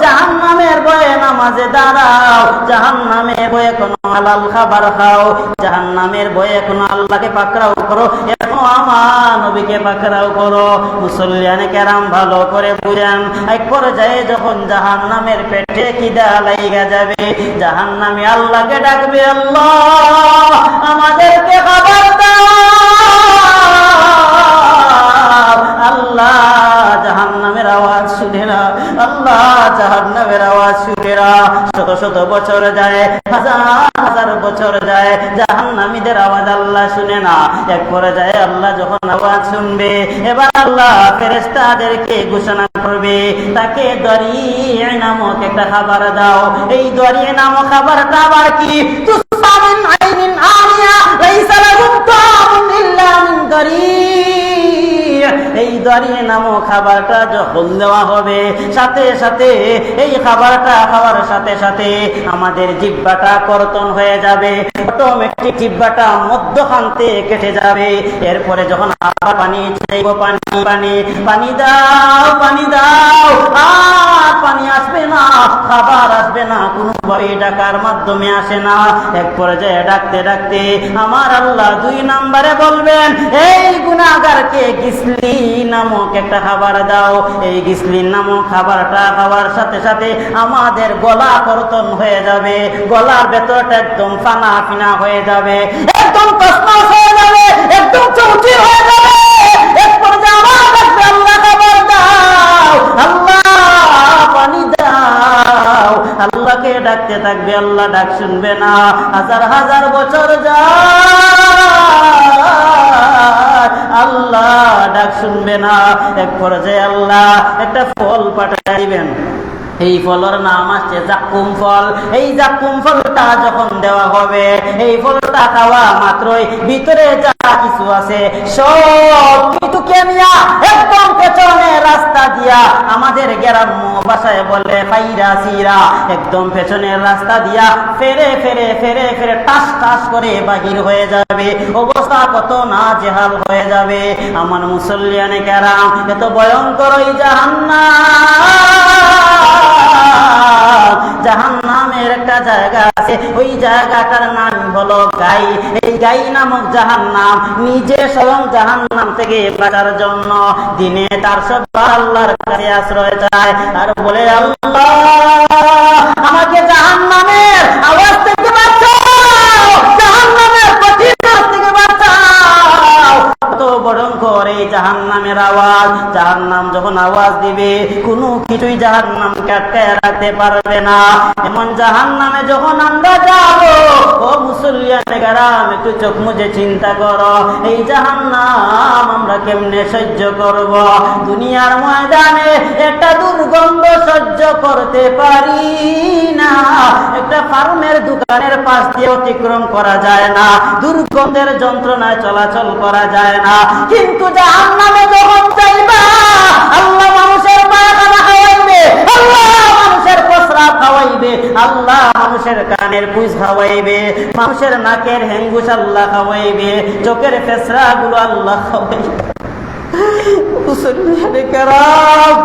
জাহান্নামের ভয়ে নামাজে দাঁড়াও, জাহান্নামের ভয়ে কোনো হালাল খাবার খাও, জাহান্নামের ভয়ে কোনো আল্লাহকে পাকড়াও করো, এখন আমার নবীকে পাকড়াও করো। মুসলমানে কেরাম ভালো করে বুঝেন, এক পর্যায়ে যখন জাহান্নামের পেটে খিদা লাইগা যাবে, জাহান্নামী আল্লাহকে ডাকবে, আল্লাহ আমাদেরকে খাবার দাও। আল্লাহ জাহান্নামের আওয়াজ শুনে না, আল্লাহ জাহান্নামের আওয়াজ শুনে না। শত শত বছর যায়, হাজার হাজার বছর যায়, জাহান্নামীদের আওয়াজ আল্লাহ শুনে না। এক পর্যায়ে আল্লাহ যখন আওয়াজ শুনবে, এবার আল্লাহ ফেরেশতাদেরকে ঘোষণা করবে, তাকে দরিয়ে নামক একটা খাবার দাও। এই দরিয়ে নামক খাবারটা আবার কি? তুসামিন আইনিন আনিয়া লাইসা লাহুম তাআমুন ইল্লা মিন দরিয়া। এই দরিয়ে নামক খাবারটা যখন দেওয়া হবে, সাথে সাথে এই খাবারটা খাওয়ার সাথে সাথে আমাদের জিহ্বাটা কর্তন হয়ে যাবে, অটোমেটিক জিহ্বাটা মধ্যখান্তে কেটে যাবে। এরপরে যখন আবার পানি চাইব, পানি পানি পানি দাও, পানি দাও, আর পানি আসবে না, খাবার আসবে না, কোনো ভাবে ডাকার মাধ্যমে আসে না। এক পর্যায়ে ডাকতে ডাকতে আমার আল্লাহ 2 নম্বরে বলবেন, এই গুনাহগারকে গিসলি নামক একটা খাবার দাও। এই গিসলি নামক খাবারটা খাওয়ার সাথে সাথে আমাদের গলা কর্তন হয়ে যাবে, গলার ভেতরটা একদম ফানা ফিনা হয়ে যাবে, একদম তছনছ হয়ে যাবে, একদম চৌচির হয়ে যাবে। এক পর্যায়ে আমার ডাকবে, আল্লাহ খাবার দাও, আল্লাহ পানি দাও। আল্লাহকে ডাকতে থাকবে, আল্লাহ ডাক শুনবে না। হাজার হাজার বছর যায়, আল্লাহ ডাক শুনবে না। এক পর্যায়ে আল্লাহ একটা ফল পাঠাইবেন, এই ফলের নাম আছে জাক্কুম ফল। এই জাক্কুম ফলটা যখন দেওয়া হবে, এই ফলটা খাওয়া মাত্রই ভিতরে যা কিছু আছে সব কিছুকে নিয়া একদম পেছনে রাস্তা দিয়া, আমাদের গ্রাম্য ভাষায় বলে পাইরা সিরা, একদম পেছনের রাস্তা দিয়া ফেরে ফেরে ফেরে ফেরে টাস টাস করে বাহির হয়ে যাবে। অবস্থা কত নাজেহাল হয়ে যাবে আমার মুসল্লিয়ানে কেরাম। এত ভয়ঙ্কর এই জাহান্নামের একটা জায়গা আছে, ওই জায়গাটার নাম হলো গাই। এই গাই নামক জাহান্নাম নিজে স্বয়ং জাহান্নাম থেকে বাঁচার জন্য দিনে তার সব আল্লাহর কাছে আশ্রয় চায় আর বলে, আল্লাহ আমাকে জাহান্নামের আওয়াজ থেকে বাঁচাও, জাহান্নামের কঠিন থেকে বাঁচাও। কত ভয়ঙ্কর এই জাহান্নামের আওয়াজ। জাহান্নাম যখন আওয়াজ দিবে কোনো কিছুই জাহান্নামকে আটকায় রাখতে পারবে না। এমন জাহান্নামে যখন আমরা যাব, ও মুসল্লিয়ানে কেরাম একটু চোখ মুজে চিন্তা করো, এই জাহান্নাম আমরা কেমনে সহ্য করব? দুনিয়ার ময়দানে একটা দুর্গন্ধ সহ্য করতে পারি না, একটা ফার্মের দোকানের পাশ দিয়ে অতিক্রম করা যায় না, দুর্গন্ধের যন্ত্রণায় চলাচল করা যায় না। কিন্তু জাহান্নামে যখন যাইবা, আল্লাহ মানুষের পায়খানা খাওয়াইবে, আল্লাহ মানুষের প্রস্রাব খাওয়াইবে, আল্লাহ মানুষের কানের পুঁজ খাওয়াইবে, মানুষের নাকের হেঙ্গুস আল্লাহ খাওয়াইবে, চোখের ফেসরা গুলো আল্লাহ খাওয়াইবে। মুসল্লিয়ানে কেরাম,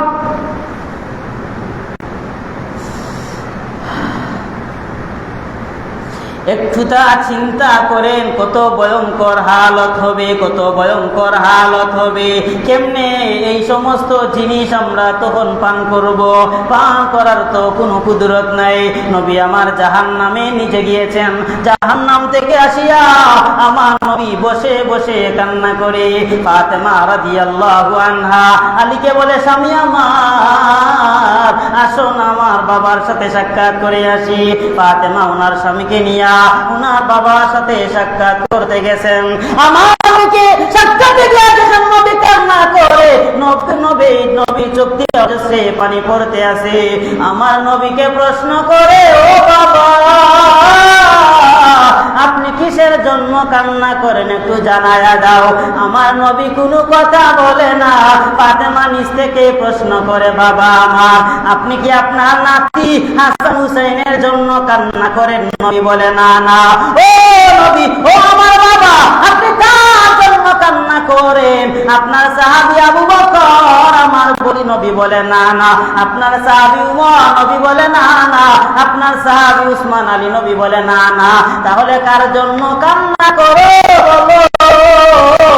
একটুটা চিন্তা করেন কত ভয়ঙ্কর হালত হবে, কত ভয়ঙ্কর হালত হবে। কেমনে এই সমস্ত জিনিস আমরা তখন পান করব? পান করার তো কোনো কুদরত নাই। নবী আমার জাহান্নামে নিজে গিয়েছেন, জাহান্নাম থেকে আসিয়া আমার নবী বসে বসে কান্না করে। ফাতেমা রাদিয়াল্লাহু আনহা আলীকে বলে, স্বামী আমার আসুন আমার বাবার সাথে সাক্ষাৎ করে আসি। ফাতেমা ওনার স্বামীকে নিয়ে ওনার বাবার সাথে সাক্ষাৎ করতে গেছেন। আমার নবীকে সাক্ষাতে গিয়েছেন, নবী কান্না করে, নবী চোখ দিয়ে অজস্রে পানি পড়তে আছে। আমার নবীকে প্রশ্ন করে, ও বাবা আপনি কিসের জন্য কান্না করেন একটু জানায়া দাও। আমার নবী কোনো কথা বলে না। ফাতেমা নিজ থেকে প্রশ্ন করে, বাবা আমার আপনি কি আপনার নাতি হাসান হুসাইনের জন্য কান্না করেন? নবী বলে, না না। ও নবী, ও আমার বাবা আপনি কার জন্য কান্না করেন? আপনার সাহাবী আবু বকর। আমার বলি, নবী বলে, না না। আপনার সাহাবী উমর? নবী বলে, না না। আপনার সাহাবী উসমান আলী? নবী বলে, না না। তাহলে কার জন্য কান্না করো বলো?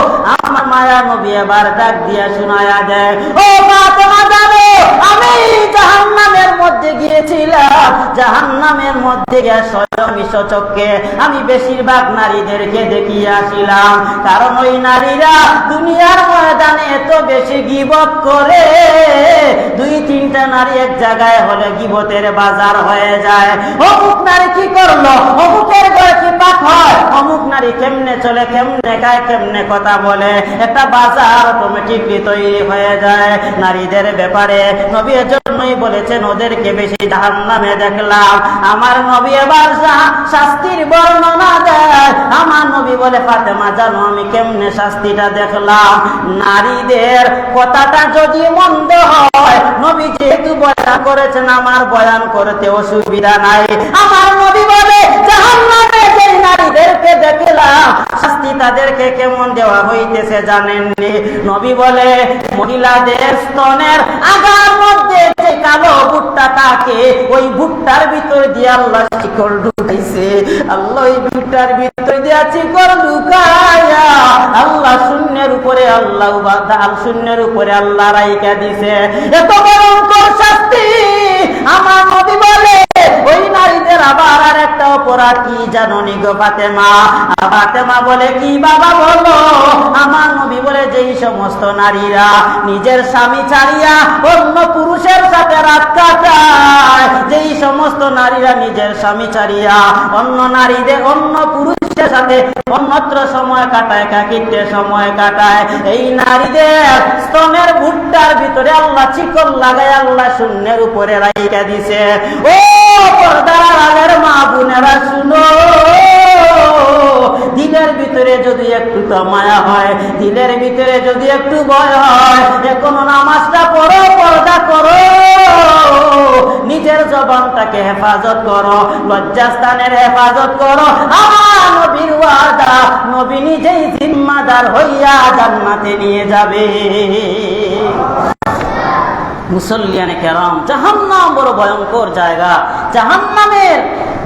আমার মায়া নবী এবার ডাক দিয়া শোনায়া দেয়, ও ফাতেমা জানো আমি জাহান্নামের মধ্যে গিয়েছিলাম, জাহান্নামের মধ্যে গিয়ে স্বয়ং চক্ষে আমি বেশিরভাগ নারীদেরকে দেখিয়ে আসিলাম। কারণ ওই নারীরা দুনিয়ার ময়দানে এত বেশি গীবত করে, দুই তিনটা নারী এক জায়গায় হলে গীবতের বাজার হয়ে যায়। অমুক নারী কি করলো, অমুকের ঘরে কি পাক হয়, অমুক নারী কেমনে চলে, কেমনে গায়, কেমনে কথা বলে, একটা বাজার অটোমেটিকলি তৈরি হয়ে যায় নারীদের ব্যাপারে। নবী এর জন্যই বলেছেন ওদেরকে বেশি জাহান্নামে দেখলাম। আমার নবী এবার শাস্তির বর্ণনা দেয়। আমার নবী বলে, ফাতেমা জানো আমি কেমনে শাস্তিটা দেখলাম? নারীদের কথাটা যদি মন্দ হয়, নবী যেহেতু বয়ান করেছেন আমার বয়ান করতে অসুবিধা নাই। আমার নবী বলে, জাহান্নামে যে নারীদেরকে দেখলাম শাস্তি তাদেরকে কেমন দেওয়া হইতেছে জানেননি? নবী বলে, মহিলাদের স্তনের আগার মধ্যে যে কালো ভুট্টা থাকে, ওই ভুট্টার ভিতর দিয়ে আল্লাহ শিকল ঢুকাইছে। আল্লাহ ওই ভুট্টার ভিতর দিয়ে শিকল ঢুকায়া আল্লাহ শূন্যের উপরে আল্লাহ শূন্যের উপরে আল্লাহ রাইকা দিছে। এত ভয়ঙ্কর শাস্তি। আমার নবী বলে, ওই নারীদের আবার আর একটা অপরাধ কি জানো নি গো ফাতেমা? ফাতেমা বলে, কি বাবা বলো? আমার নবী বলে, যেই সমস্ত নারীরা নিজের স্বামী ছাড়িয়া অন্য পুরুষের সাথে রাত কাটায়, যেই সমস্ত নারীরা নিজের স্বামী ছাড়িয়া অন্য নারীদের অন্য পুরুষের সাথে অন্যত্র সময় কাটায়, একাকিত্বে সময় কাটায়, এই নারীদের স্তনের ভুট্টার ভিতরে আল্লাহ চিকন লাগায় আল্লাহ শূন্যের উপরে রাইখা দিছে। ও পর্দার আলের মা বোনেরা শুনো, দিলের ভিতরে যদি একটু তো মায়া হয়, দিলের ভিতরে যদি একটু ভয় হয়, এখনো নামাজটা পড়ো, পর্দা করো, নিজের জবানটাকে হেফাজত করো, লজ্জাস্থানের হেফাজত করো। আমার নবীর ওয়াদা, নবী নিজেই জিম্মাদার হইয়া জান্নাতে নিয়ে যাবে। মুসল্লিয়ানে কেরাম, জাহান্নাম বড় ভয়ঙ্কর জায়গা। জাহান্নামের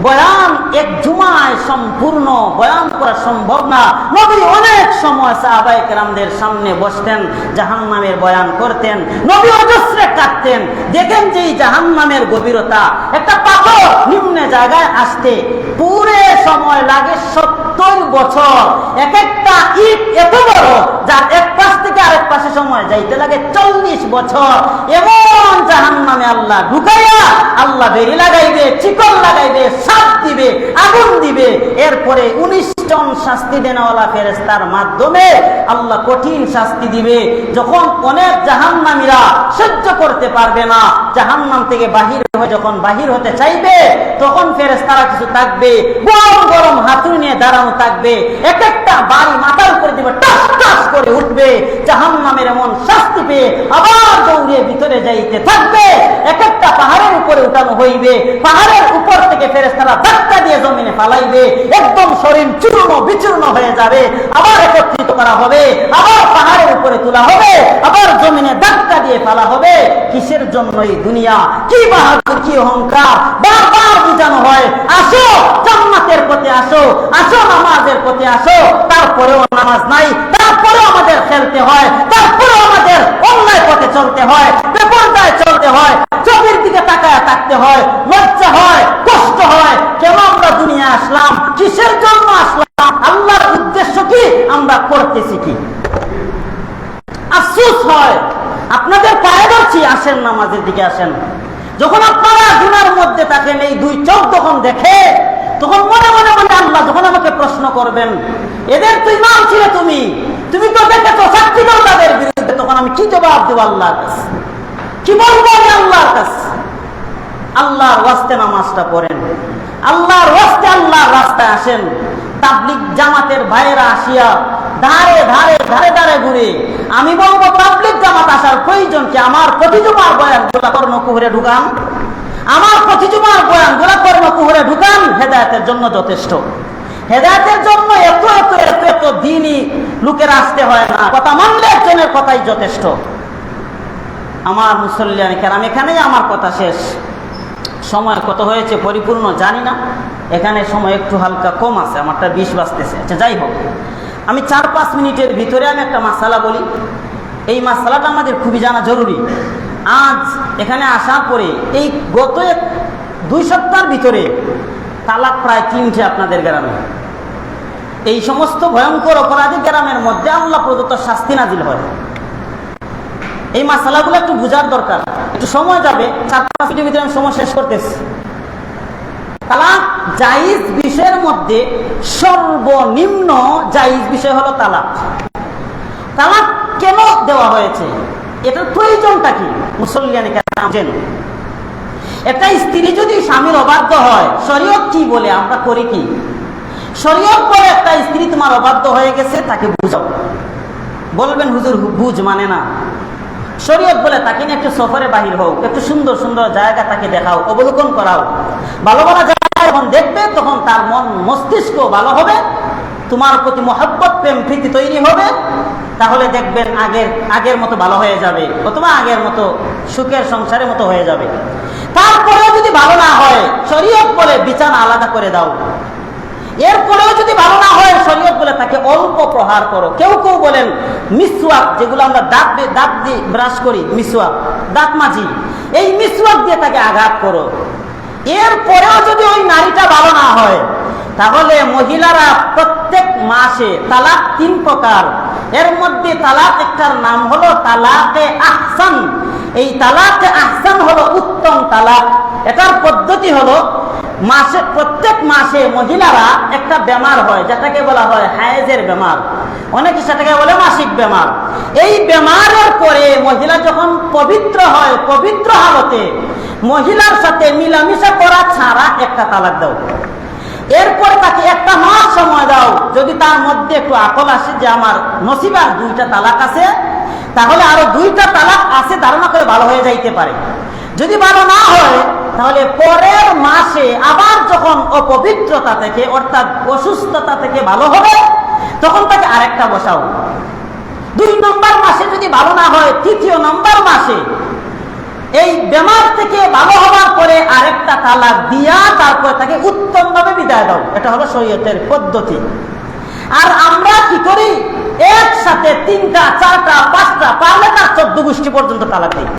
বয়ান এক জুমায় সম্পূর্ণ বয়ান করা সম্ভব না। নবী অনেক সময় সাহাবায়ে কেরামদের সামনে বসতেন, জাহান্নামের বয়ান করতেন, নবী অজস্রে কাঁদতেন। দেখেন যে এই জাহান্নামের গভীরতা, একটা পাথর নিম্ন জায়গায় আসতে পুরো সময় লাগে 70 বছর। এক একটা ইট এত বড় যার এক পাশ থেকে আরেক পাশে সময় যাইতে লাগে 40 বছর। এমন জাহান্নামে আল্লাহ ঢুকাইয়া আল্লাহ বেরি লাগাইবে, চিকন লাগাইবে, সাপ দিবে, আগুন দিবে। এরপরে 19 জন শাস্তি দেনওয়ালা ফেরেশতার মাধ্যমে আল্লাহ কঠিন শাস্তি দিবে। যখন অনেক জাহান্নামীরা সহ্য করতে পারবে না, জাহান্নাম থেকে বাহির হয়ে যখন বাহির হতে চাইবে, তখন ফেরেশতারা কিছু থাকবে, গরম গরম হাতুড়ি নিয়ে দাঁড়ানো থাকবে, এক একটা বাড়ি মাথার উপরে দিবে, টাস টাস করে উঠবে। জাহান্নামের এমন শাস্তি পেয়ে আবার দৌড়ে ভিতরে যাইতে থাকবে। এক একটা পাহাড়ের উপরে উঠানো হইবে, পাহাড়ের উপর থেকে ফেরেশতারা ধাক্কা দিয়ে জমিনে ফালাইবে, একদম শরীর চূর্ণ বিচূর্ণ হয়ে যাবে। আবার একত্রিত করা হবে, আবার পাহাড়ের উপরে তোলা হবে, আবার জমিনে ধাক্কা দিয়ে ফেলা হবে। কিসের জন্য এই দুনিয়া? কি বাহাদুর, কি অহংকার! বারবার বুঝানো হয়, আসো জান্নাতের পথে আসো, আসো নামাজের পথে আসো। তারপরেও নামাজ নাই, তারপরেও আমাদের খেলতে হয়, তারপরেও আমাদের অন্যায় পথে চলতে হয়, বেপরদায় চলতে হয়, চোখের দিকে তাকায় থাকতে হয়, লজ্জা হয়, কষ্ট হয়। কেন আমরা দুনিয়া আসলাম? কিসের জন্য আসলাম? আল্লাহর উদ্দেশ্য কি? আমরা করতেছি কি? আফসোস হয়, আপনাদের পায়ে ধরছি, আসেন নামাজের দিকে আসেন। যখন আপনারা গুনার মধ্যে থাকেন, এই দুই চোখ যখন দেখে, তখন মনে মনে মনে আল্লাহ যখন আমাকে প্রশ্ন করবেন, এদের তো ইমাম ছিলে তুমি, তুমি তো দেখেছো সাক্ষী দাও তাদের বিরুদ্ধে, তখন আমি কি জবাব দেব আল্লাহর কাছে? কি বলবো আমি আল্লাহর কাছে? আল্লাহর ওয়াস্তে নামাজটা পড়েন, আল্লাহর ওয়াস্তে আল্লাহর রাস্তায় আসেন। তাবলিগ জামাতের ভাইয়েরা আসিয়া ধারে ধারে ধারে ধারে ঘুরে, আমি বলবো তাবলিগ জামাত আসার প্রয়োজন কি? আমার প্রতিজুমার বয়ান গোলা কর্ণকুহরে ঢুকান, আমার প্রতিজুমার বয়ান গোলা কর্ণকুহরে ঢুকান, হেদায়েতের জন্য যথেষ্ট। হেদায়েতের জন্য এত এত এত এত দিনই লোকের আসতে হয় না, কথা মানলে একজনের কথাই যথেষ্ট। আমার মুসল্লিয়ান কেরাম, এখানেই আমার কথা শেষ। সময় কত হয়েছে পরিপূর্ণ জানি না, এখানে সময় একটু হালকা কম আছে, আমারটা 20 বাজতেছে। আচ্ছা যাই হোক, আমি 4-5 মিনিটের ভিতরে আমি একটা মাসালা বলি। এই মাসালাটা আমাদের খুবই জানা জরুরি। আজ এখানে আসার পরে এই গত 2 সপ্তাহের ভিতরে তালাক প্রায় 3টে আপনাদের গ্রামে। এই সমস্ত ভয়ঙ্কর অপরাধী গ্রামের মধ্যে আল্লাহ প্রদত্ত শাস্তি নাজিল হয়। এই মাসালাগুলো একটু বোঝার দরকার, একটু সময় যাবে। 4-5 মিনিটের ভিতরে আমি সময় শেষ করতেছি। তালাক জায়েজ বিষয়ের মধ্যে সর্বনিম্ন জায়েজ বিষয় হলো তালাক। তালাক কেন দেওয়া হয়েছে, এটার প্রয়োজনটা কি? মুসল্লিয়ানে কেরাম জানেন। একটা স্ত্রী যদি স্বামীর অবাধ্য হয়, শরীয়ত কি বলে? আমরা করি কি? শরীয়ত বলে একটা স্ত্রী তোমার অবাধ্য হয়ে গেছে, তাকে বুঝাও। বলবেন হুজুর বুঝ মানে না। শরীয়ত বলে তাকে নিয়ে একটু সফরে বাহির হোক, একটু সুন্দর সুন্দর জায়গা তাকে দেখাও, অবলোকন করাও। ভালো ভালো জায়গা যখন দেখবে তখন তার মন মস্তিষ্ক ভালো হবে, তোমার প্রতি মহব্বত প্রেম প্রীতি তৈরি হবে। তাহলে দেখবেন আগের মতো ভালো হয়ে যাবে, অথবা আগের মতো সুখের সংসারের মতো হয়ে যাবে। তারপরেও যদি ভালো না হয়, শরীয়ত বলে বিছানা আলাদা করে দাও। এরপরেও যদি ভালো না হয়, শরীয়ত বলে তাকে অল্প প্রহার করো। কেউ কেউ বলেন মিসওয়াক, যেগুলো আমরা দাঁত দিয়ে ব্রাশ করি, মিসওয়াক, দাঁত মাজি, এই মিসওয়াক দিয়ে তাকে আঘাত করো। এরপরেও যদি ওই নারীটা ভালো না হয়, তাহলে মহিলারা প্রত্যেক মাসে তালাক 3 প্রকার। এর মধ্যে তালাক একটার নাম হলো তালাকে আহসান। এই তালাকে আহসান হলো উত্তম তালাক। এটার পদ্ধতি হলো প্রত্যেক মাসে মহিলারা একটা বেমার হয়, যেটাকে বলা হয় হায়েজের বেমার, অনেকে সেটাকে বলে মাসিক বেমার। এই বেমারের পরে মহিলা যখন পবিত্র হয়, পবিত্র হালতে মহিলার সাথে মিলামিশা করা ছাড়া একটা তালাক দাও। এরপরে তাকে একটা মাস সময় দাও। যদি তার মধ্যে একটু আকল আসে যে আমার নসিবার 2টা তালাক আছে, তাহলে আরো 2টা তালাক আছে ধারণা করে ভালো হয়ে যাইতে পারে। যদি ভালো না হয় তাহলে পরের মাসে আবার যখন অপবিত্রতা থেকে অর্থাৎ অসুস্থতা থেকে ভালো হবে তখন তাকে আরেকটা বসাও। 2 নম্বর মাসে যদি ভালো না হয় 3য় নম্বর মাসে এই বেমার থেকে ভালো হওয়ার পরে আরেকটা তালাক দিয়া তারপরে তাকে উত্তম ভাবে বিদায় দাও। এটা হলো শরীয়তের পদ্ধতি। আর আমরা কি করি, একসাথে 3টা 4টা 5টা পারলে তার 14 গোষ্ঠী পর্যন্ত তালাক দিই।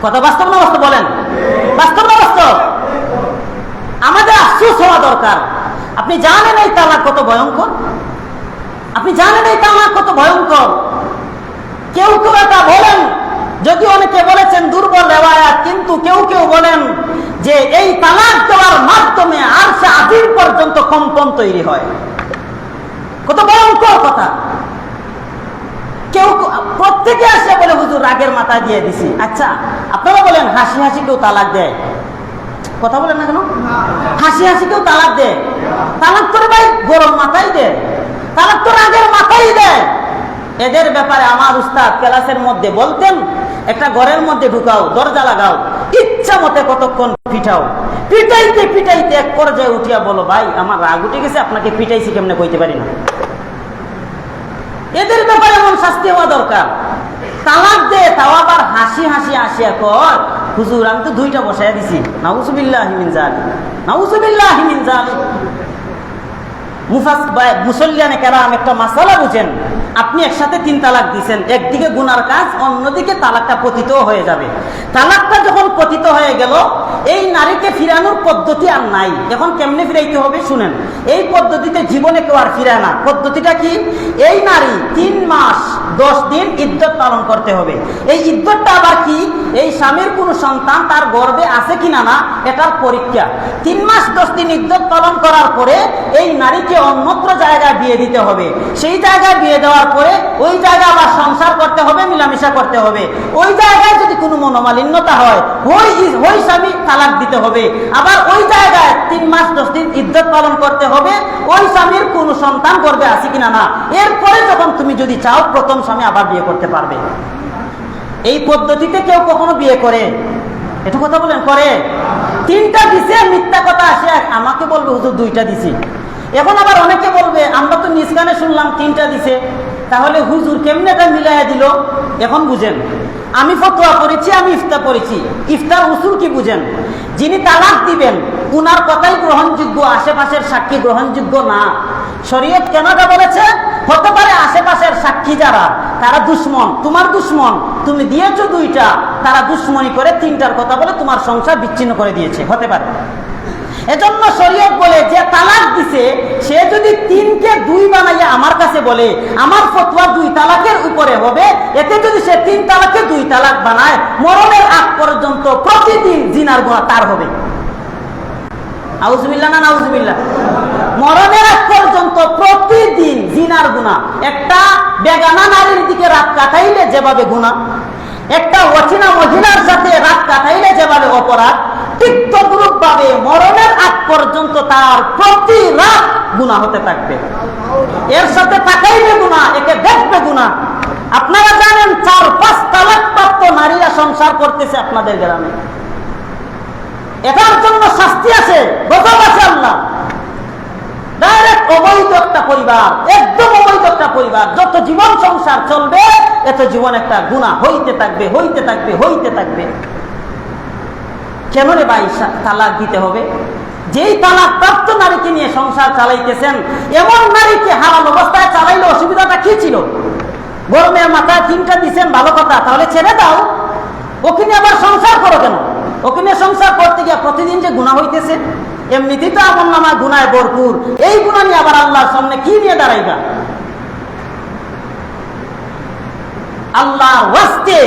কথা বাস্তব না বাস্তব বলেন? বাস্তব না বাস্তব? আমাদের আফসোস হওয়া দরকার। আপনি জানেন এই তালাক কত ভয়ঙ্কর? আপনি জানেন এই তালাক কত ভয়ঙ্কর? কেউ কেউ এটা বলেন, যদি অনেকে বলেছেন দুর্বল রেওয়ায়াত, কিন্তু কেউ কেউ বলেন যে এই তালাক দেওয়ার মাধ্যমে আরশে আজিম পর্যন্ত কম্পন তৈরি হয়। কত ভয়ঙ্কর কথা! কেউ প্রত্যেকে আসে বলে হুজুর রাগের মাথা দিয়ে দিছি। আচ্ছা, আপনারা বলেন হাসি হাসি কেউ তালাক দেয়? কথা বলেন না কেন? হাসি হাসি কেউ তালাক দেয়? তালাক করে ভাই গরম মাথায় দেয়, তালাক তো রাগের মাথায় দেয়। এদের ব্যাপারে আমার উস্তাদ ক্লাসের মধ্যে বলতেন, একটা ঘরের মধ্যে ঢুকাও, দরজা লাগাও, ইচ্ছা মতে কতক্ষণ পিটাও, পিটাইতে পিটাইতে এক পর্যায়ে উঠিয়া বলো ভাই আমার রাগ উঠে গেছে, আপনাকে পিটাইছি কেমনে কইতে পারি না। এদের ব্যাপারে এমন শাস্তি হওয়া দরকার। তালাক দে, তাও আবার হাসি হাসি আসিয়া কর হুজুর আমি তো 2টা বসাইয়া দিছি। নাউজুবিল্লাহি মিন যালিক, নাউজুবিল্লাহি মিন যালিক। মুসল্লিয়ানে কেরাম একটা মাসালা বুঝেন। আপনি একসাথে 3 তালাক দিয়েছেন, একদিকে গুনার কাজ, অন্যদিকে তালাকটা পতিত হয়ে যাবে। তালাকটা যখন পতিত হয়ে গেল, এই নারীকে ফিরানোর পদ্ধতি আর নাই। এখন কেমনে ফিরাইতে হবে শুনেন। এই পদ্ধতিতে জীবনে কেউ আর ফিরায় না। পদ্ধতিটা কি? এই নারী 3 মাস 10 দিন ইদ্যত পালন করতে হবে। এই ইদ্যতটা আবার কি? এই স্বামীর কোনো সন্তান তার গর্ভে আছে কিনা না এটার পরীক্ষা। 3 মাস 10 দিন ইদ্যত পালন করার পরে এই নারীকে অন্যত্র জায়গায় বিয়ে দিতে হবে। সেই জায়গায় বিয়ে দেওয়ার পরে ওই জায়গায় আবার সংসার করতে হবে, মিলামিশা করতে হবে। ওই জায়গায় যদি কোনো মনোমালিন্যতা হয় ওই স্বামী তালাক দিতে হবে। আবার ওই জায়গায় 3 মাস 10 দিন ইদ্যত পালন করতে হবে, ওই স্বামীর কোনো সন্তান গর্ভে আছে কিনা না। এরপরে যখন তুমি যদি চাও প্রথম স্বামী আবার বিয়ে করতে পারবে। এই পদ্ধতিতে কেউ কখনো বিয়ে করে? একটু কথা বলেন, করে? 3টা দিছে, মিথ্যা কথা আসে আমাকে বলবে হুজুর 2টা দিছি। এখন আবার অনেকে বলবে আমরা তো নিজ কানে শুনলাম 3টা দিছে, তাহলে হুজুর কেমনে এটা মিলাইয়া দিল? এখন বুঝেন, আমি ফতোয়া করেছি, আমি ইফতার করেছি। ইফতার উসুল কি বুঝেন? যিনি তালাক দিবেন উনার কথাই গ্রহণযোগ্য, আশেপাশের সাক্ষী গ্রহণযোগ্য না। শরীয়ত কেন এটা বলেছে? হতে পারে আশেপাশের সাক্ষী যারা তারা দুশ্মন, তোমার দুশ্মন, তুমি দিয়েছো 2টা, তারা দুশ্মনী করে 3টার কথা বলে তোমার সংসার বিচ্ছিন্ন করে দিয়েছে, হতে পারে। এজন্য শরীয়ত বলে যে তালাক দিছে সে যদি 3কে 2 বানাইয়া আমার কাছে বলে আমার ফতোয়া 2 তালাকের উপরে হবে, এতে যদি সে 3 তালাকে 2 তালাক বানায় মরণের আগ পর্যন্ত প্রতিদিন জিনার গুনাহ তার হবে। আউযুবিল্লাহ না নাউযুবিল্লাহ? মরণের আগ পর্যন্ত প্রতিদিন জিনার গুনাহ। একটা বেগানা নারীর দিকে রাত কাটাইলে যেভাবে গুনাহ, একটা অচেনা মহিলার সাথে রাত কাটাইলে যেভাবে অপরাধ, ঠিক তদ্রূপ ভাবে মরণের আগ পর্যন্ত তার প্রতি রাত গুনাহ হতে থাকবে। এর সাথে তাকাইবে গুনাহ, একে দেখবে গুনাহ। আপনারা জানেন 4-5 তালাক প্রাপ্ত নারীরা সংসার করতেছে আপনাদের গ্রামে। এটার জন্য শাস্তি আছে, গজব আছে আল্লাহ। ডাইরেক্ট অবৈধ একটা পরিবার, একদম অবৈধ একটা পরিবার, যত জীবন সংসার চলবে এত জীবন একটা গুনাহ হইতে থাকবে, হইতে থাকবে, হইতে থাকবে। কেন রে ভাই তালাক দিতে হবে? যেই তালাক প্রাপ্ত নারীকে নিয়ে সংসার চালাইতেছেন, এমন নারীকে হারাল অবস্থায় চালাইলে অসুবিধাটা কি ছিল? গরমের মাথায় 3টা দিচ্ছেন, ভালো কথা, তাহলে ছেড়ে দাও, ওখানে আবার সংসার করো কেন? ওখানে সংসার করতে গিয়ে প্রতিদিন যে গুনাহ হইতেছে, এমনিতেই তো আমল নামায় গুনায় ভরপুর, এই গুনাহ নিয়ে আবার আল্লাহর সামনে কি নিয়ে দাঁড়াইবা? আল্লাহর ওয়াস্তে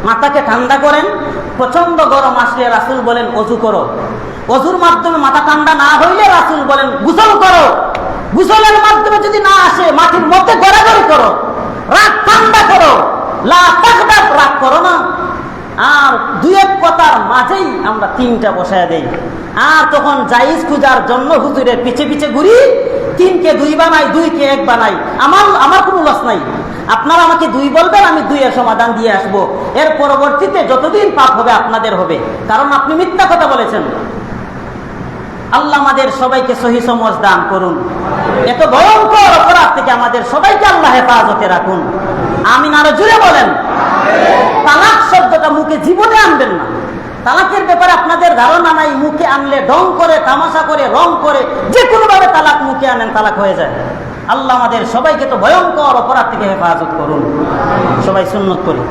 মাথাকে ঠান্ডা করেন। প্রচন্ড গরম আসলে রাসূল বলেন ওযু করো। ওযুর মাধ্যমে মাথা ঠান্ডা না হইলে রাসূল বলেন গোসল করো। গোসলের মাধ্যমে যদি না আসে মাটির মধ্যে গড়াগড়ি করো, রাগ ঠান্ডা করো, লা তাগদাব, রাগ করো না। আর দুই এক কথার মাঝেই আমরা তিনটা বসায় দেই। আর তখন জায়েজ খুঁজার জন্য হুজুরের পিছে পিছে ঘুরি, 3 কে 2 বানাই, 2 কে 1 বানাই। আমার কোনো লস নাই। আপনারা আমাকে 2 বলবেন, আমি 2 এর সমাধান দিয়ে আসবো। এর পরবর্তীতে যতদিন পাপ হবে আপনাদের হবে, কারণ আপনি মিথ্যা কথা বলেছেন। আল্লাহ আমাদের সবাইকে সহি সমঝ দান করুন। এত ভয়ঙ্কর অপরাধ থেকে আমাদের সবাইকে আল্লাহ হেফাজতে রাখুন। আমিন। আরো জুড়ে বলেন। তালাক শব্দটা মুখে জীবনে আনবেন না। তালাকের ব্যাপারে আপনাদের ধারণা নাই। মুখে আনলে ঢং করে, তামাশা করে, রং করে, যে কোনো ভাবে তালাক মুখে আনেন, তালাক হয়ে যায়। আল্লাহ আমাদের সবাইকে তো ভয়ঙ্কর অপরাধ থেকে হেফাজত করুন। সবাই সুন্নত করি।